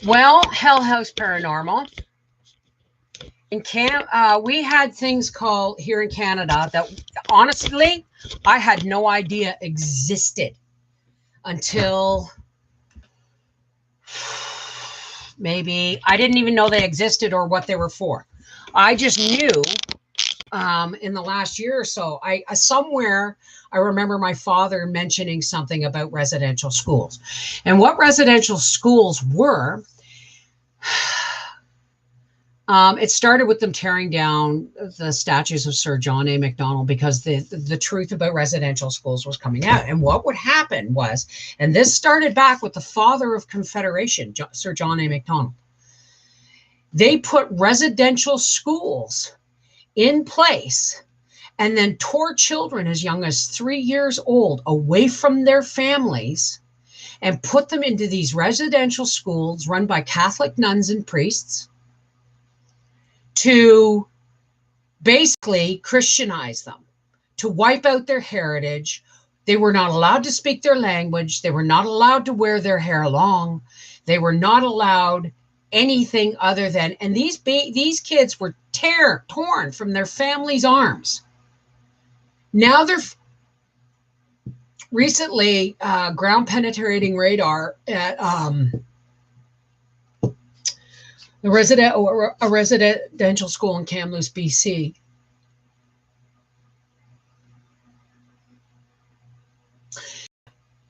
Well, Hell House Paranormal. We had things called here in Canada that honestly I had no idea existed until maybe I didn't even know they existed or what they were for. I just knew in the last year or so, I somewhere I remember my father mentioning something about residential schools, and what residential schools were. It started with them tearing down the statues of Sir John A. Macdonald because the truth about residential schools was coming out. And what would happen was, and this started back with the father of Confederation, Sir John A. Macdonald, they put residential schools in place and then tore children as young as 3 years old away from their families and put them into these residential schools run by Catholic nuns and priests to basically Christianize them, to wipe out their heritage. They were not allowed to speak their language. They were not allowed to wear their hair long. They were not allowed anything other than, and these kids were torn from their families' arms. Now they're recently ground penetrating radar at a residential school in Kamloops, BC.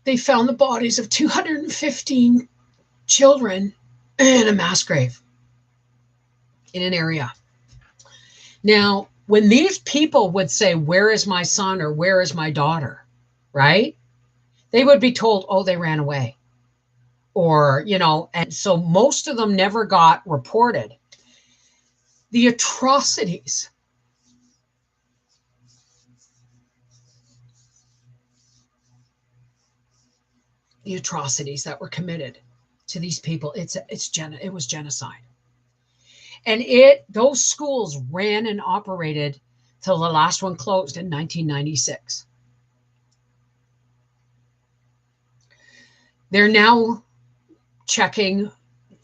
They found the bodies of 215 children in a mass grave in an area. Now, when these people would say, "Where is my son?" or "Where is my daughter?" right? They would be told, "Oh, they ran away." Or, and so most of them never got reported. The atrocities that were committed to these people, it was genocide. And those schools ran and operated till the last one closed in 1996. They're now checking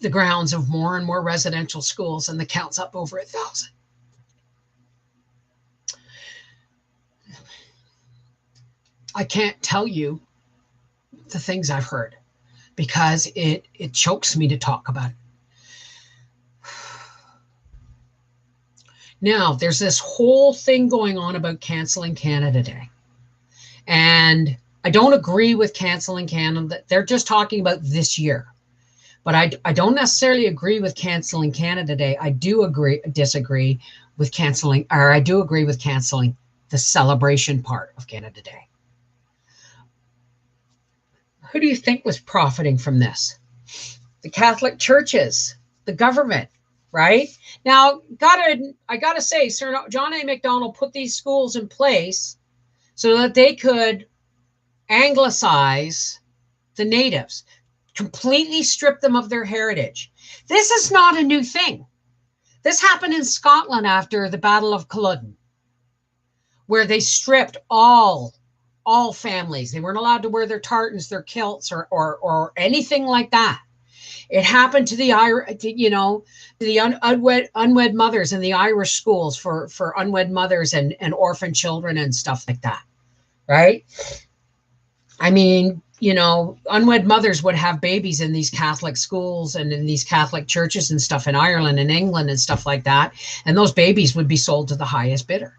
the grounds of more and more residential schools, and the count's up over 1,000. I can't tell you the things I've heard because it chokes me to talk about it. Now, there's this whole thing going on about canceling Canada Day. And I don't agree with canceling Canada. They're just talking about this year. But I don't necessarily agree with canceling Canada Day. I do disagree with canceling, or I do agree with canceling the celebration part of Canada Day. Who do you think was profiting from this? The Catholic churches, the government, right? Now, I gotta say, Sir John A. Macdonald put these schools in place so that they could anglicize the natives, completely strip them of their heritage. This is not a new thing. This happened in Scotland after the Battle of Culloden, where they stripped all families. They weren't allowed to wear their tartans, their kilts, or anything like that. It happened to the unwed mothers in the Irish schools for unwed mothers and orphan children and stuff like that, right? I mean, unwed mothers would have babies in these Catholic schools and in these Catholic churches and stuff in Ireland and England and stuff like that. And those babies would be sold to the highest bidder.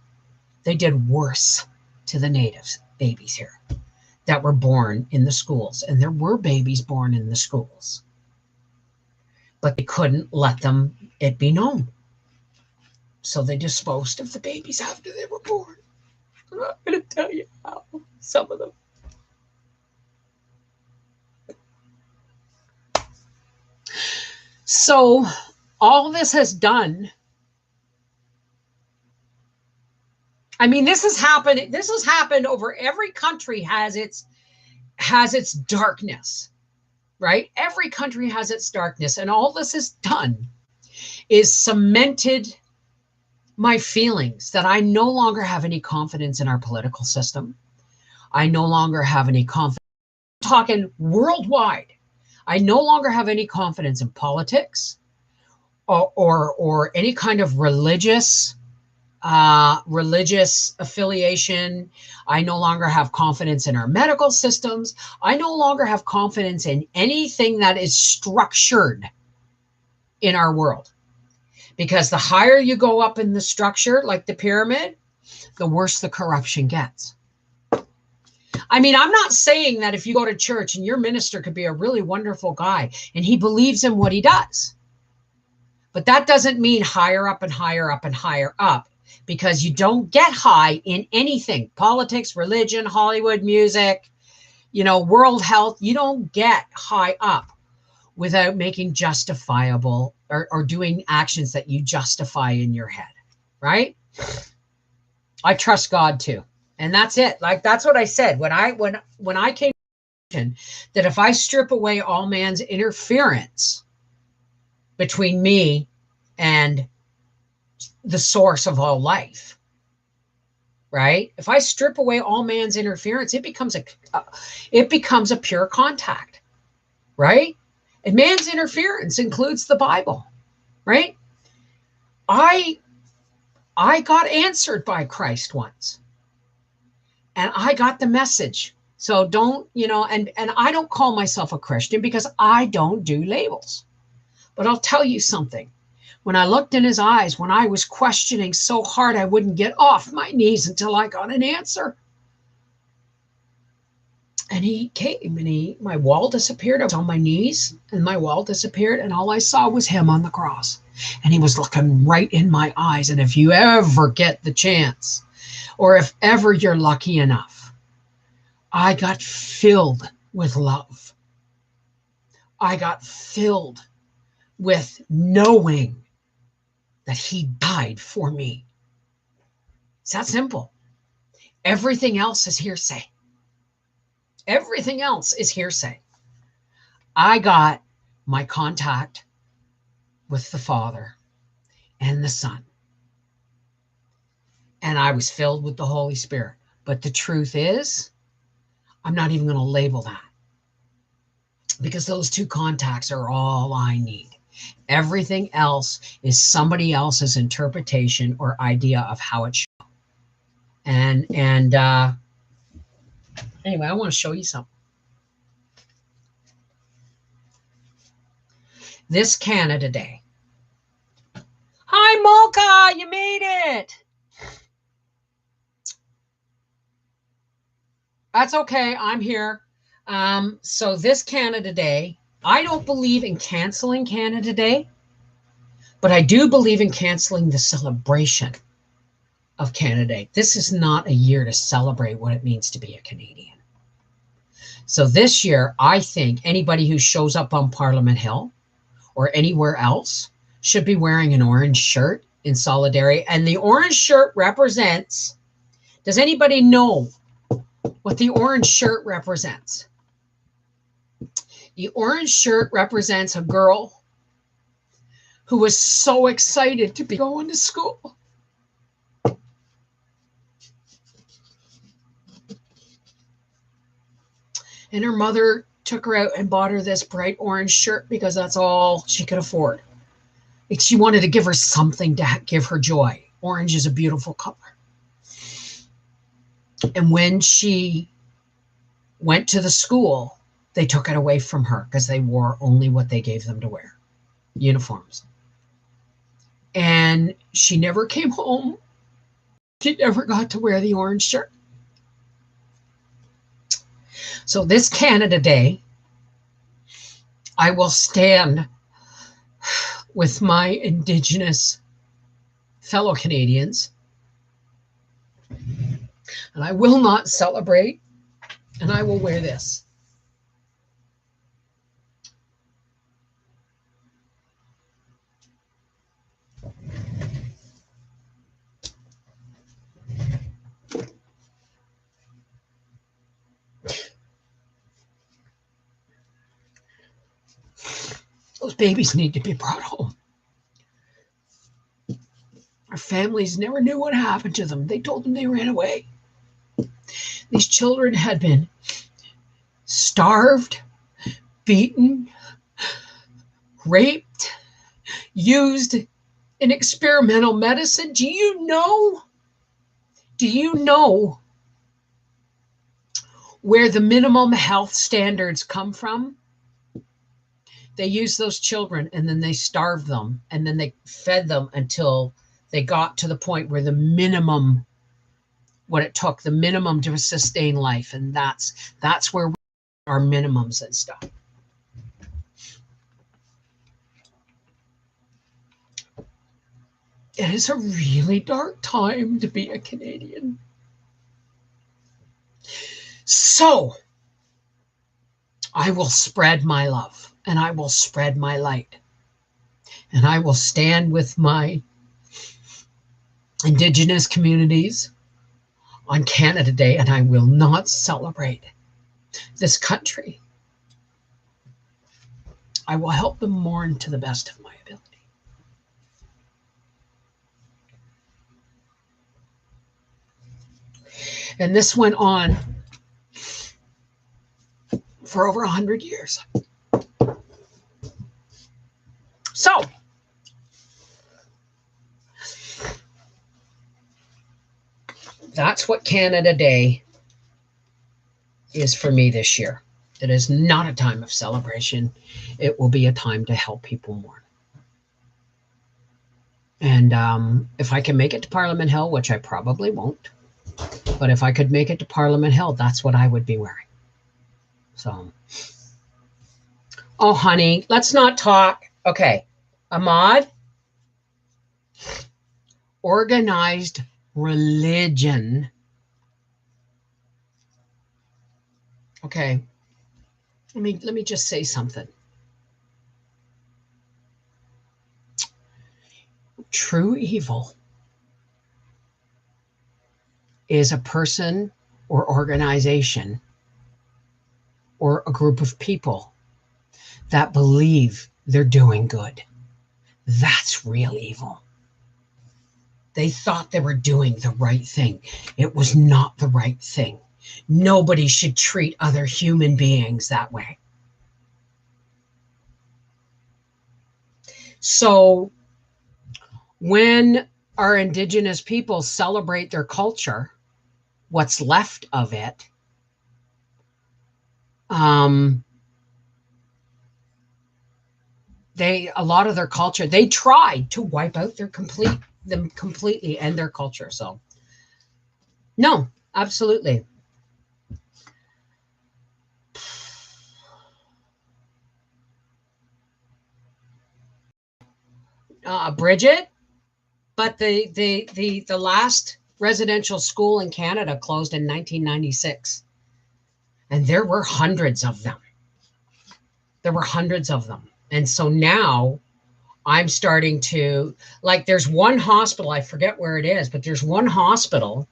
They did worse to the natives babies here that were born in the schools. And there were babies born in the schools, but they couldn't let it be known. So they disposed of the babies after they were born. I'm not going to tell you how, some of them. So all this has done, I mean, this has happened over every country has its darkness, right? Every country has its darkness. And all this has done is cemented my feelings that I no longer have any confidence in our political system. I no longer have any confidence. I'm talking worldwide. I no longer have any confidence in politics or any kind of religious affiliation. I no longer have confidence in our medical systems. I no longer have confidence in anything that is structured in our world. Because the higher you go up in the structure, like the pyramid, the worse the corruption gets. I mean, I'm not saying that if you go to church and your minister could be a really wonderful guy and he believes in what he does. But that doesn't mean higher up and higher up and higher up, because you don't get high in anything. Politics, religion, Hollywood, music, world health. You don't get high up without making justifiable or doing actions that you justify in your head, right? I trust God too. And that's it. Like, that's what I said when I came to that if I strip away all man's interference between me and the source of all life, right? If I strip away all man's interference, it becomes a pure contact, right? And man's interference includes the Bible, right? I got answered by Christ once, and I got the message. So don't, and I don't call myself a Christian because I don't do labels. But I'll tell you something. When I looked in his eyes, when I was questioning so hard I wouldn't get off my knees until I got an answer. And he came and my wall disappeared. I was on my knees and my wall disappeared. And all I saw was him on the cross. And he was looking right in my eyes. And if you ever get the chance, or if ever you're lucky enough, I got filled with love. I got filled with knowing that he died for me. It's that simple. Everything else is hearsay. Everything else is hearsay. I got my contact with the Father and the Son. And I was filled with the Holy Spirit. But the truth is, I'm not even going to label that. Because those two contacts are all I need. Everything else is somebody else's interpretation or idea of how it should go. And anyway, I want to show you something. This Canada Day. Hi, Mocha, you made it. That's okay, I'm here. So this Canada Day, I don't believe in canceling Canada Day, but I do believe in canceling the celebration of Canada Day. This is not a year to celebrate what it means to be a Canadian. So this year, I think anybody who shows up on Parliament Hill or anywhere else should be wearing an orange shirt in solidarity. And the orange shirt represents, does anybody know what the orange shirt represents? The orange shirt represents a girl who was so excited to be going to school. And her mother took her out and bought her this bright orange shirt because that's all she could afford. She wanted to give her something to give her joy. Orange is a beautiful color. And when she went to the school, they took it away from her because they wore only what they gave them to wear, uniforms. And she never came home. She never got to wear the orange shirt. So this Canada Day, I will stand with my Indigenous fellow Canadians, and I will not celebrate, and I will wear this. Those babies need to be brought home. Our families never knew what happened to them. They told them they ran away. These children had been starved, beaten, raped, used in experimental medicine. Do you know where the minimum health standards come from? They used those children and then they starved them and then they fed them until they got to the point where the minimum, what it took, the minimum to sustain life. And that's where we are, minimums and stuff. It is a really dark time to be a Canadian. So I will spread my love and I will spread my light and I will stand with my Indigenous communities on Canada Day, and I will not celebrate this country. I will help them mourn to the best of my ability. And this went on for over 100 years. So, that's what Canada Day is for me this year. It is not a time of celebration. It will be a time to help people mourn. And if I can make it to Parliament Hill, which I probably won't, but if I could make it to Parliament Hill, that's what I would be wearing. So, oh, honey, let's not talk. Okay, Ahmad, organized religion. Okay, let me just say something. True evil is a person or organization or a group of people that believe they're doing good. That's real evil. They thought they were doing the right thing. It was not the right thing. Nobody should treat other human beings that way. So when our Indigenous people celebrate their culture, what's left of it, a lot of their culture, they tried to wipe out them completely and their culture. So no, absolutely. Bridget, but the last residential school in Canada closed in 1996. And there were hundreds of them. And so now I'm starting to, like, there's one hospital, I forget where it is, but there's one hospital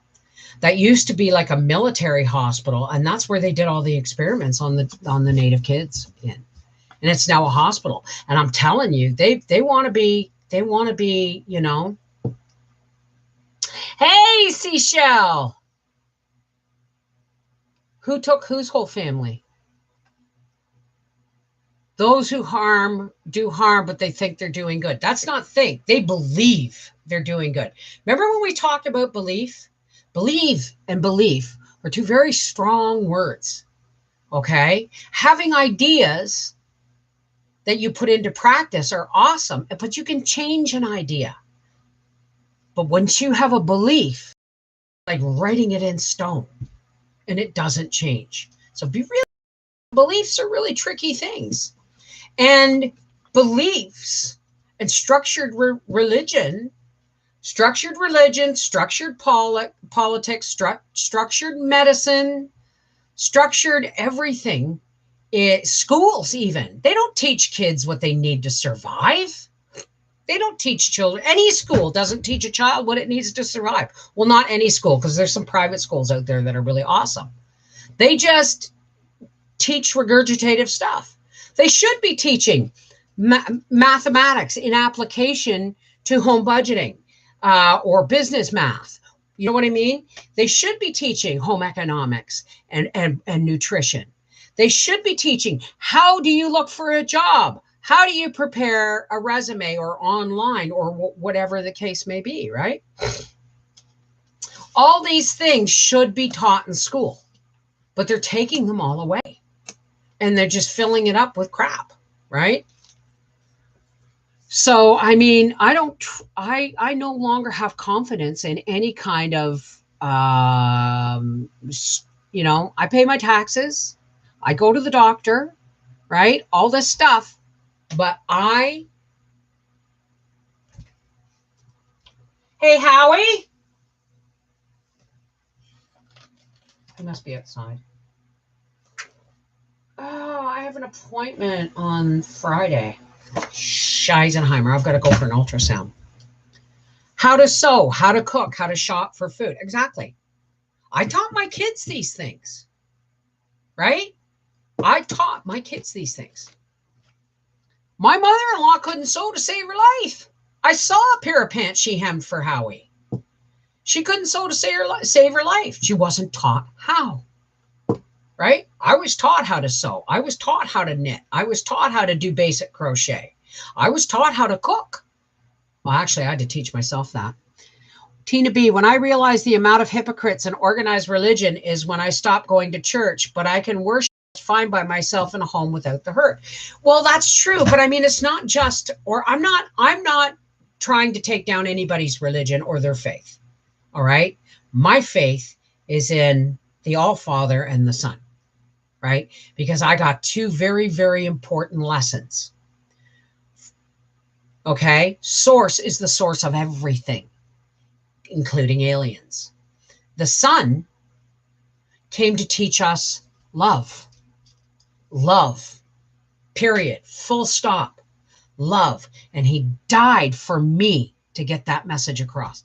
that used to be like a military hospital. And that's where they did all the experiments on the Native kids in. And it's now a hospital. And I'm telling you, they want to be, you know. Hey, Seashell. Who took whose whole family? Those who do harm, but they think they're doing good. That's not think. They believe they're doing good. Remember when we talked about belief? Believe and belief are two very strong words. Okay? Having ideas that you put into practice are awesome, but you can change an idea. But once you have a belief, like writing it in stone, and it doesn't change. So beliefs are really tricky things. And beliefs and structured religion, structured politics, structured medicine, structured everything. Schools even, they don't teach kids what they need to survive. They don't teach children. Any school doesn't teach a child what it needs to survive. Well, not any school, because there's some private schools out there that are really awesome. They just teach regurgitative stuff. They should be teaching mathematics in application to home budgeting or business math You know what I mean? They should be teaching home economics and nutrition. They should be teaching, how do you look for a job? How do you prepare a resume or online or whatever the case may be, right? All these things should be taught in school, but they're taking them all away and they're just filling it up with crap, right? So, I mean, I no longer have confidence in any kind of, I pay my taxes, I go to the doctor, right? All this stuff, but hey, Howie, he must be outside. Oh, I have an appointment on Friday. Scheisenheimer, I've got to go for an ultrasound. How to sew, how to cook, how to shop for food. Exactly. I taught my kids these things, right? I taught my kids these things. My mother-in-law couldn't sew to save her life. I saw a pair of pants she hemmed for Howie. She couldn't sew to save her life. She wasn't taught how, right? I was taught how to sew. I was taught how to knit. I was taught how to do basic crochet. I was taught how to cook. Well, actually, I had to teach myself that. Tina B, when I realized the amount of hypocrites in organized religion is when I stopped going to church, but I can worship fine by myself in a home without the hurt. Well, that's true, but I mean, it's not just, or I'm not trying to take down anybody's religion or their faith. All right. My faith is in the All-Father and the Son, right? Because I got two very, very important lessons. Okay. Source is the source of everything, including aliens. The Son came to teach us love. Love, period, full stop, love. And he died for me to get that message across.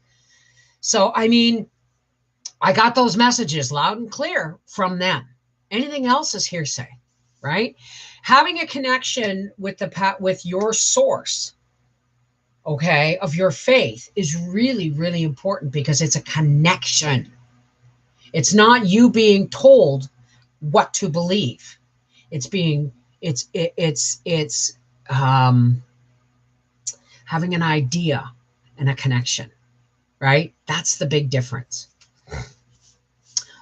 So, I mean, I got those messages loud and clear from them. Anything else is hearsay, right? Having a connection with with your source, okay, of your faith is really, really important because it's a connection. It's not you being told what to believe. It's having an idea and a connection, right? That's the big difference.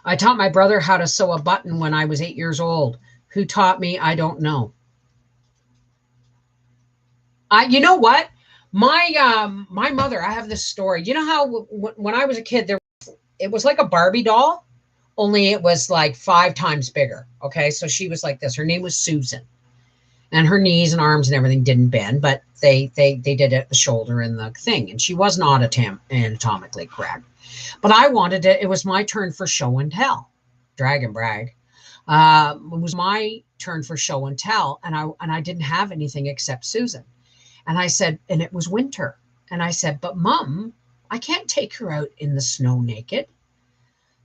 I taught my brother how to sew a button when I was 8 years old. Who taught me? I don't know. You know what? My mother, I have this story. You know how when I was a kid, it was like a Barbie doll, only it was like 5 times bigger. Okay. So she was like this. Her name was Susan. And her knees and arms and everything didn't bend, but they did it at the shoulder and the thing. And she was not anatomically correct. But I wanted it. It was my turn for show and tell, drag and brag. It was my turn for show and tell. And I didn't have anything except Susan. And I said, and it was winter. And I said, but Mom, I can't take her out in the snow naked.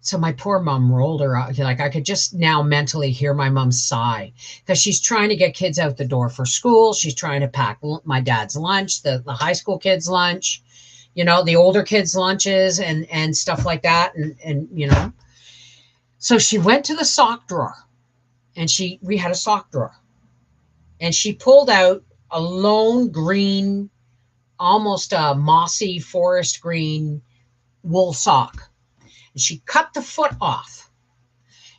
So my poor mom rolled her out. Like I could just now mentally hear my mom sigh because she's trying to get kids out the door for school. She's trying to pack my dad's lunch, the high school kids' lunch, the older kids' lunches and stuff like that. And so she went to the sock drawer and we had a sock drawer and she pulled out a lone green, almost a mossy forest green wool sock. And she cut the foot off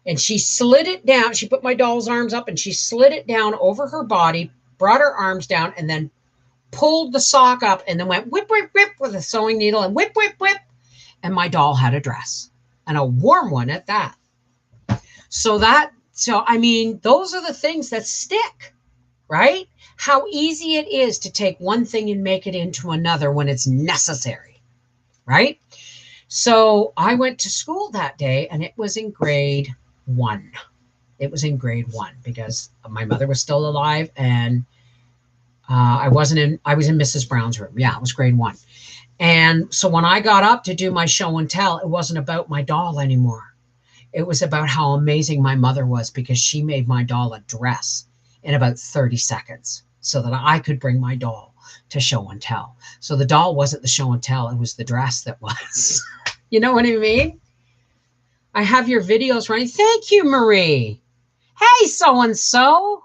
and she slid it down. She put my doll's arms up and she slid it down over her body, brought her arms down, and then pulled the sock up and then went whip, whip, whip with a sewing needle and whip, whip, whip. And my doll had a dress and a warm one at that. So I mean, those are the things that stick, right? How easy it is to take one thing and make it into another when it's necessary, right? So I went to school that day and it was in grade 1. It was in grade 1 because my mother was still alive and I was in Mrs. Brown's room. Yeah, it was grade 1. And so when I got up to do my show and tell, it wasn't about my doll anymore. It was about how amazing my mother was because she made my doll a dress in about 30 seconds so that I could bring my doll to show and tell. So the doll wasn't the show and tell. It was the dress that was. You know what I mean? I have your videos running. Thank you, Marie. Hey, so-and-so.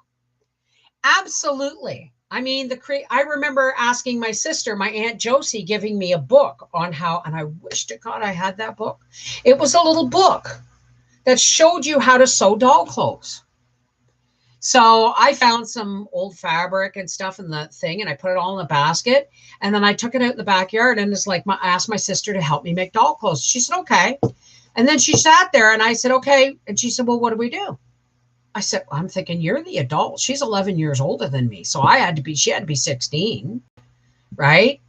Absolutely. I mean, I remember asking my sister, my Aunt Josie, giving me a book on how, and I wish to God I had that book. It was a little book that showed you how to sew doll clothes. So I found some old fabric and stuff in the thing, and I put it all in a basket. And then I took it out in the backyard, and it's like I asked my sister to help me make doll clothes. She said, okay. And then she sat there, and I said, okay. And she said, well, what do we do? I said, well, I'm thinking you're the adult. She's 11 years older than me. So she had to be 16, right?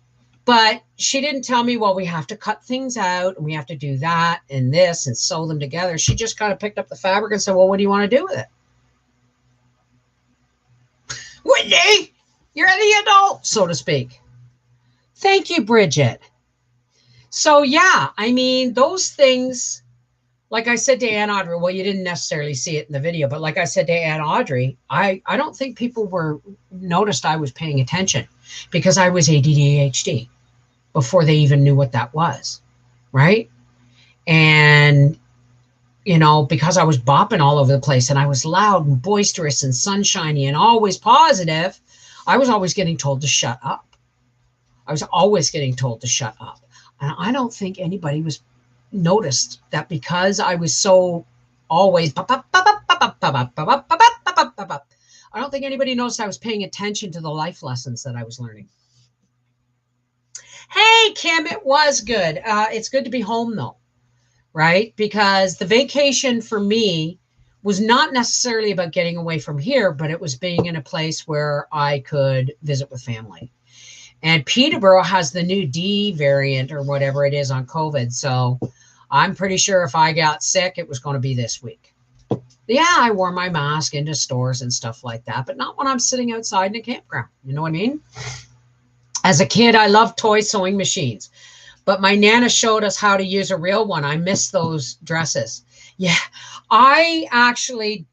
But she didn't tell me, well, we have to cut things out and we have to do that and this and sew them together. She just kind of picked up the fabric and said, well, what do you want to do with it? Whitney, you're the adult, so to speak. Thank you, Bridget. So yeah, I mean, those things, like I said to Aunt Audrey, well, you didn't necessarily see it in the video, but like I said to Aunt Audrey, I don't think people noticed I was paying attention because I was ADHD before they even knew what that was, right? And, you know, because I was bopping all over the place and I was loud and boisterous and sunshiny and always positive, I was always getting told to shut up. I was always getting told to shut up. And I don't think anybody was noticed that because I was so always I don't think anybody noticed I was paying attention to the life lessons that I was learning. Hey, Kim, it was good. It's good to be home though, right? Because the vacation for me was not necessarily about getting away from here, but it was being in a place where I could visit with family. And Peterborough has the new D variant or whatever it is on COVID. So I'm pretty sure if I got sick, it was going to be this week. Yeah, I wore my mask into stores and stuff like that, but not when I'm sitting outside in a campground. You know what I mean? As a kid, I loved toy sewing machines, but my Nana showed us how to use a real one. I miss those dresses. Yeah, I actually,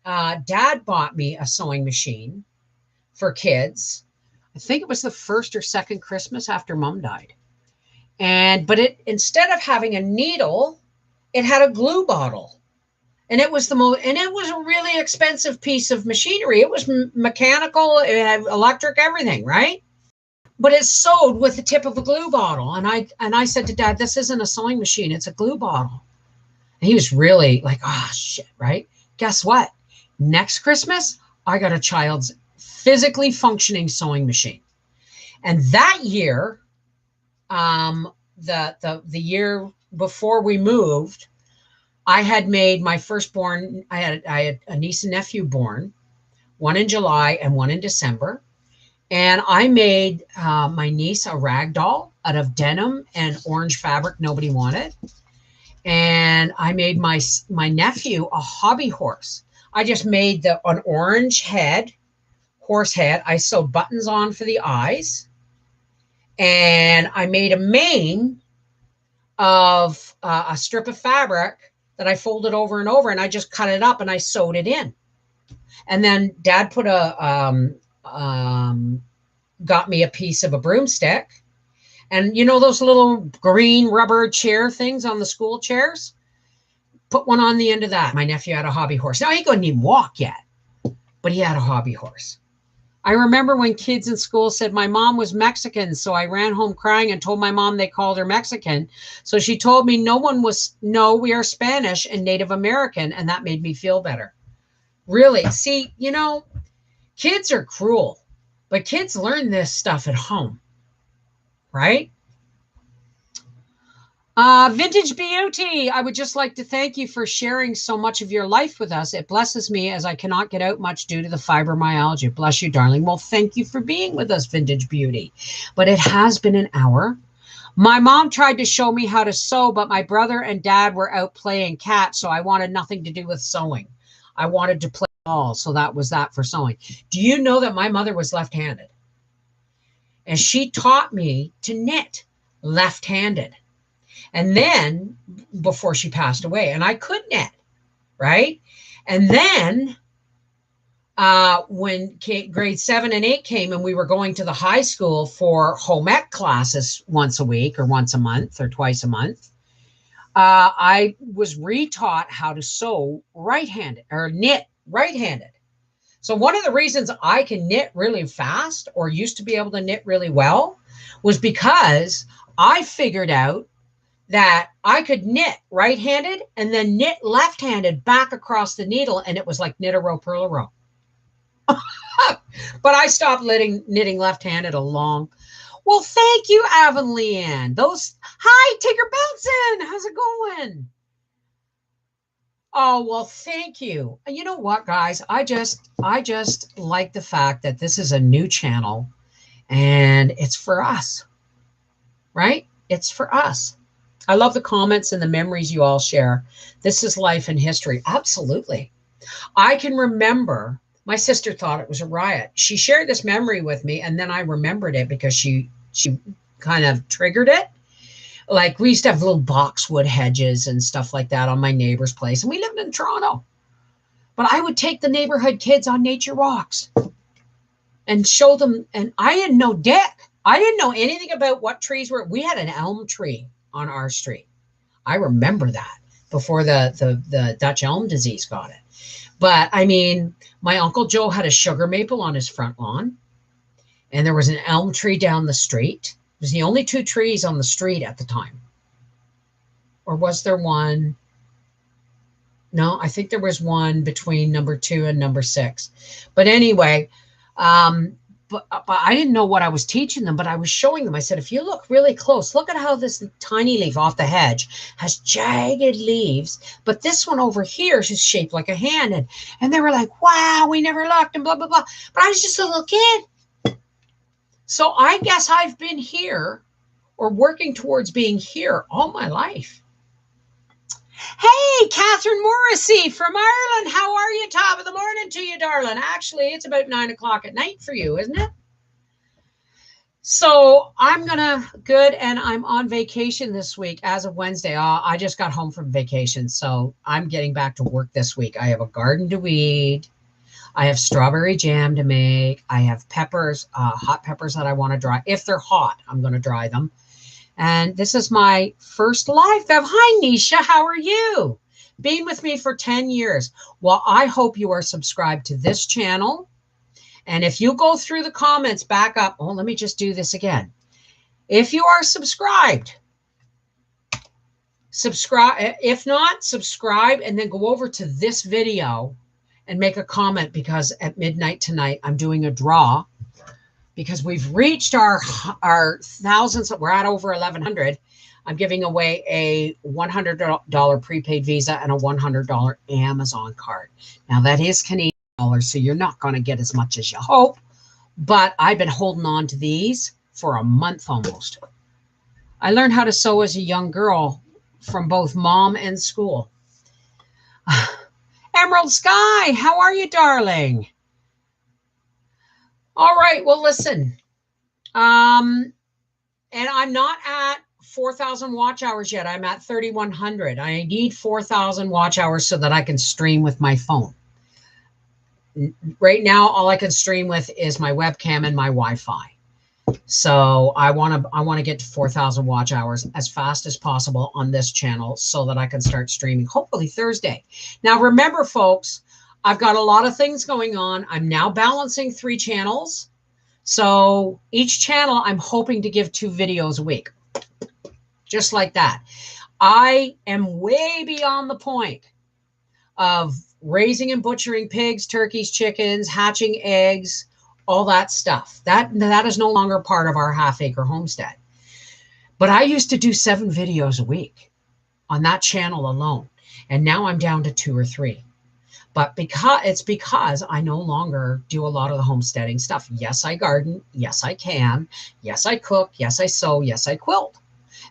Dad bought me a sewing machine for kids. I think it was the first or second Christmas after Mom died. But instead of having a needle, it had a glue bottle. And it was a really expensive piece of machinery. It was mechanical, it had electric, everything, right? But it's sewed with the tip of a glue bottle. And I said to Dad, this isn't a sewing machine, it's a glue bottle. And he was really like, oh shit, right? Guess what? Next Christmas, I got a child's physically functioning sewing machine. And that year, the year before we moved, I had made my firstborn. I had a niece and nephew born, one in July and one in December. And I made my niece a rag doll out of denim and orange fabric nobody wanted. And I made my nephew a hobby horse. I just made an orange horse head. I sewed buttons on for the eyes. And I made a mane of a strip of fabric that I folded over and over, and I just cut it up and I sewed it in. And then Dad put got me a piece of a broomstick, and you know those little green rubber chair things on the school chairs? Put one on the end of that. My nephew had a hobby horse. Now he couldn't even walk yet, but he had a hobby horse. I remember when kids in school said my mom was Mexican, so I ran home crying and told my mom they called her Mexican. So she told me no, we are Spanish and Native American, and that made me feel better. Really, see, you know, kids are cruel, but kids learn this stuff at home, right? Vintage Beauty, I would just like to thank you for sharing so much of your life with us. It blesses me as I cannot get out much due to the fibromyalgia. Bless you, darling. Well, thank you for being with us, Vintage Beauty. But it has been an hour. My mom tried to show me how to sew, but my brother and dad were out playing cat, so I wanted nothing to do with sewing. I wanted to play ball, so that was that for sewing. Do you know that my mother was left-handed? And she taught me to knit left-handed. And then before she passed away, and I could knit, right? And then when grade 7 and 8 came and we were going to the high school for home ec classes once a week or once a month or twice a month, I was retaught how to sew right-handed or knit right-handed. So one of the reasons I can knit really fast or used to be able to knit really well was because I figured out that I could knit right-handed and then knit left-handed back across the needle, and it was like knit a row, purl a row. But I stopped knitting left-handed a long. Well, thank you, Avonlea Ann. Hi, Tigger Benson. How's it going? Oh, well, thank you. You know what, guys? I just like the fact that this is a new channel and it's for us, right? It's for us. I love the comments and the memories you all share. This is life and history. Absolutely. I can remember my sister thought it was a riot. She shared this memory with me, and then I remembered it because she kind of triggered it. Like, we used to have little boxwood hedges and stuff like that on my neighbor's place, and we lived in Toronto. But I would take the neighborhood kids on nature walks and show them, and I didn't know dick. I didn't know anything about what trees were. We had an elm tree on our street. I remember that before the Dutch elm disease got it. But I mean, my Uncle Joe had a sugar maple on his front lawn, and there was an elm tree down the street. It was the only two trees on the street at the time. Or was there one? No, I think there was one between number 2 and number 6. But anyway, but I didn't know what I was teaching them, but I was showing them. I said, if you look really close, look at how this tiny leaf off the hedge has jagged leaves, but this one over here is shaped like a hand. And they were like, wow, we never looked, and blah, blah, blah. But I was just a little kid. So I guess I've been here or working towards being here all my life. Hey, Catherine Morrissey from Ireland. How are you? Top of the morning to you, darling. Actually, it's about 9 o'clock at night for you, isn't it? So I'm good. And I'm on vacation this week as of Wednesday. I just got home from vacation. So I'm getting back to work this week. I have a garden to weed. I have strawberry jam to make. I have peppers, hot peppers that I want to dry. If they're hot, I'm going to dry them. And this is my first live. Hi, Nisha. How are you? Being with me for 10 years. Well, I hope you are subscribed to this channel. And if you go through the comments back up, oh, let me just do this again. If you are subscribed, subscribe. If not, subscribe and then go over to this video and make a comment, because at midnight tonight, I'm doing a draw because we've reached our thousands. We're at over 1,100. I'm giving away a $100 prepaid Visa and a $100 Amazon card. Now, that is Canadian dollars, so you're not going to get as much as you hope. But I've been holding on to these for a month almost. I learned how to sew as a young girl from both mom and school. Emerald Sky, how are you, darling? All right, well, listen. And I'm not at 4,000 watch hours yet. I'm at 3,100. I need 4,000 watch hours so that I can stream with my phone. Right now, all I can stream with is my webcam and my Wi-Fi. So I want to get to 4,000 watch hours as fast as possible on this channel so that I can start streaming, hopefully Thursday. Now, remember, folks, I've got a lot of things going on. I'm now balancing 3 channels. So each channel, I'm hoping to give 2 videos a week, just like that. I am way beyond the point of raising and butchering pigs, turkeys, chickens, hatching eggs, all that stuff. That is no longer part of our half-acre homestead. But I used to do 7 videos a week on that channel alone. And now I'm down to 2 or 3. But because I no longer do a lot of the homesteading stuff. Yes, I garden. Yes, I can. Yes, I cook. Yes, I sew. Yes, I quilt.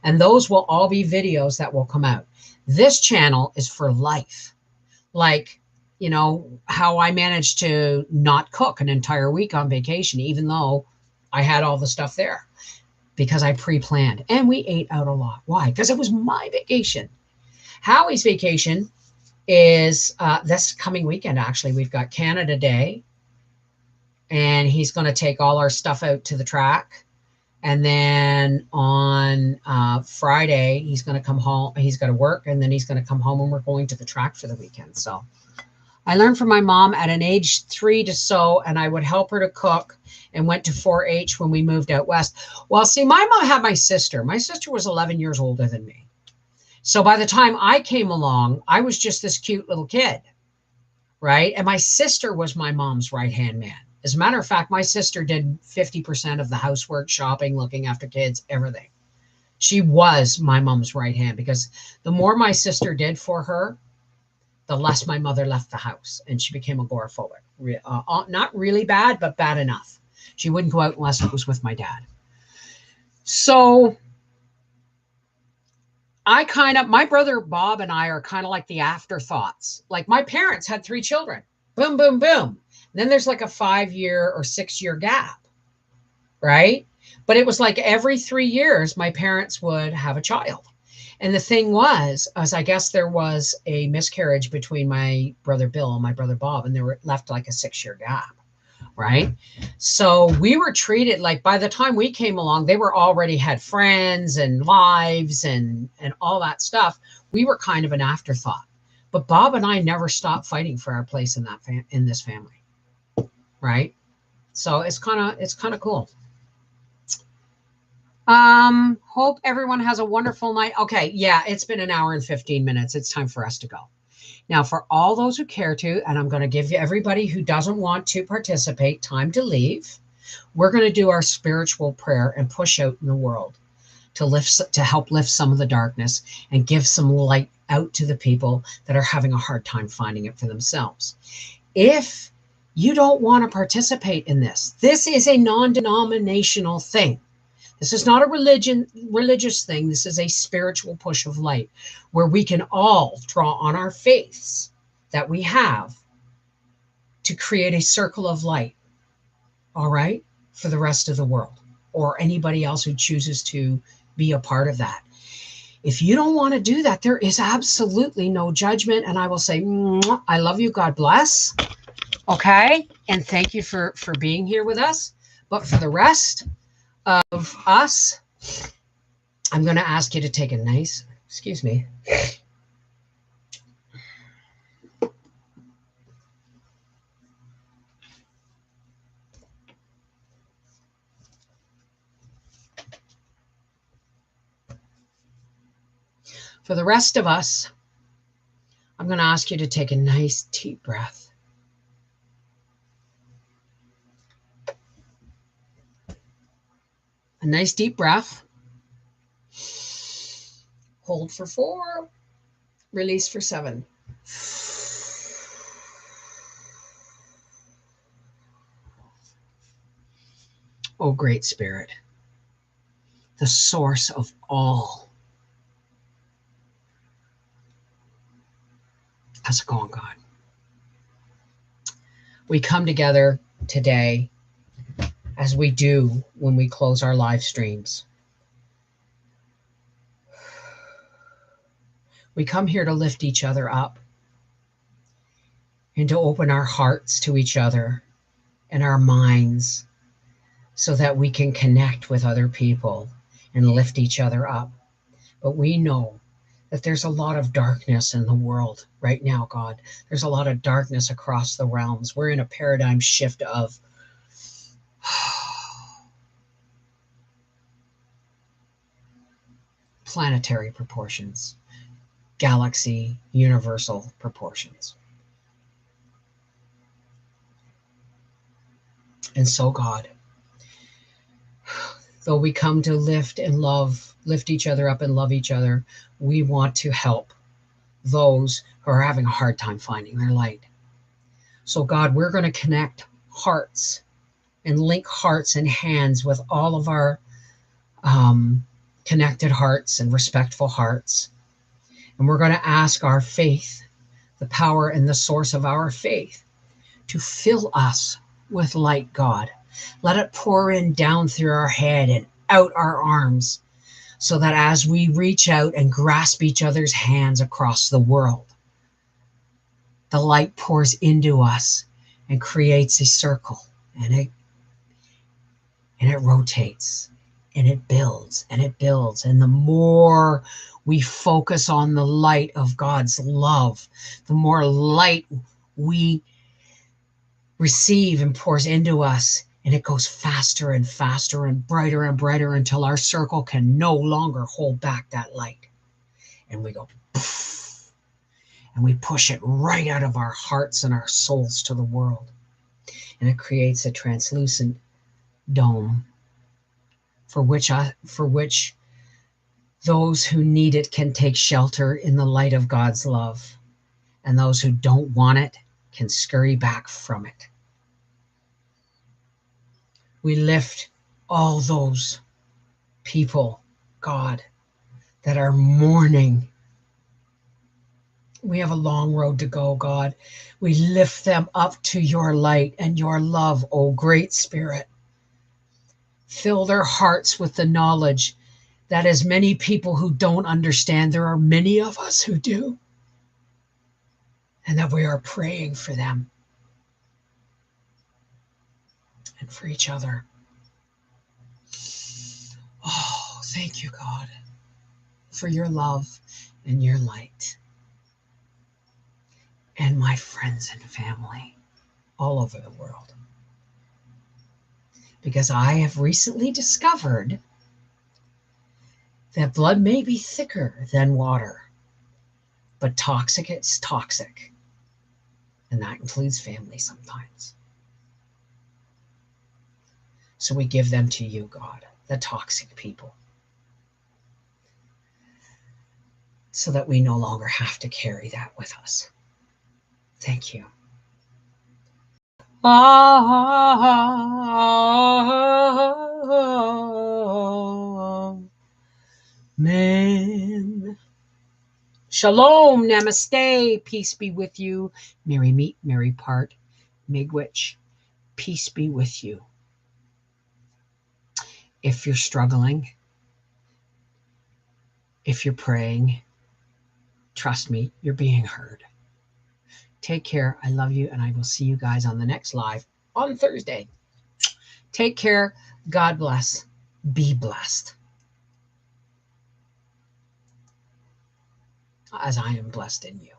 And those will all be videos that will come out. This channel is for life. Like, you know, how I managed to not cook an entire week on vacation, even though I had all the stuff there, because I pre-planned and we ate out a lot. Why? Because it was my vacation. Howie's vacation is this coming weekend. Actually, we've got Canada Day, and he's going to take all our stuff out to the track And then on Friday, he's going to come home. He's going to work, and then he's going to come home, and we're going to the track for the weekend. So I learned from my mom at an age 3 to sew, and I would help her to cook, and went to 4-H when we moved out west. Well, see, my mom had my sister. My sister was 11 years older than me. So by the time I came along, I was just this cute little kid, right? And my sister was my mom's right-hand man. As a matter of fact, my sister did 50% of the housework, shopping, looking after kids, everything. She was my mom's right hand, because the more my sister did for her, the less my mother left the house, and she became agoraphobic. Not really bad, but bad enough. She wouldn't go out unless it was with my dad. So my brother Bob and I are kind of like the afterthoughts. Like, my parents had 3 children. Boom, boom, boom. Then there's like a 5-year or 6-year gap, right? But it was like every 3 years, my parents would have a child. And the thing was, as I guess there was a miscarriage between my brother Bill and my brother Bob, and they were left like a 6-year gap, right? So we were treated like, by the time we came along, they were already had friends and lives and all that stuff. We were kind of an afterthought. But Bob and I never stopped fighting for our place in in this family. Right? So it's kind of cool. Hope everyone has a wonderful night. Okay, yeah, it's been 1 hour and 15 minutes. It's time for us to go. Now, for all those who care to, and I'm going to give you everybody who doesn't want to participate time to leave, we're going to do our spiritual prayer and push out in the world to help lift some of the darkness and give some light out to the people that are having a hard time finding it for themselves. If you don't want to participate in this, this is a non-denominational thing. This is not a religious thing. This is a spiritual push of light where we can all draw on our faiths that we have to create a circle of light, all right, for the rest of the world, or anybody else who chooses to be a part of that. If you don't want to do that, there is absolutely no judgment. And I will say, I love you. God bless. Okay. And thank you for being here with us. But for the rest of us, I'm going to ask you to take a nice, excuse me. For the rest of us, I'm going to ask you to take a nice deep breath. A nice deep breath. Hold for 4. Release for 7. Oh, great Spirit, the source of all. How's it going, God? We come together today as we do when we close our live streams. We come here to lift each other up and to open our hearts to each other and our minds so that we can connect with other people and lift each other up. But we know that there's a lot of darkness in the world right now, God. There's a lot of darkness across the realms. We're in a paradigm shift of planetary proportions, galaxy, universal proportions. And so, God, though we come to lift each other up and love each other, we want to help those who are having a hard time finding their light. So, God, we're going to connect hearts and link hearts and hands with all of our connected hearts and respectful hearts. And we're going to ask our faith, the power and the source of our faith, to fill us with light, God. Let it pour in down through our head and out our arms, so that as we reach out and grasp each other's hands across the world, the light pours into us and creates a circle, and it rotates And it builds and it builds. And the more we focus on the light of God's love, the more light we receive and pours into us. And it goes faster and faster and brighter until our circle can no longer hold back that light. And we go, poof, and we push it right out of our hearts and our souls to the world. And it creates a translucent dome for which those who need it can take shelter in the light of God's love. And those who don't want it can scurry back from it. We lift all those people, God, that are mourning. We have a long road to go, God. We lift them up to your light and your love, O great Spirit. Fill their hearts with the knowledge that as many people who don't understand, there are many of us who do, and that we are praying for them and for each other. Oh, thank you, God, for your love and your light. And my friends and family all over the world. Because I have recently discovered that blood may be thicker than water, but toxic is toxic. And that includes family sometimes. So we give them to you, God, the toxic people, so that we no longer have to carry that with us. Thank you. Amen. Shalom, namaste, peace be with you. Merry meet, merry part, miigwech, peace be with you. If you're struggling, if you're praying, trust me, you're being heard. Take care. I love you, and I will see you guys on the next live on Thursday. Take care. God bless. Be blessed. As I am blessed in you.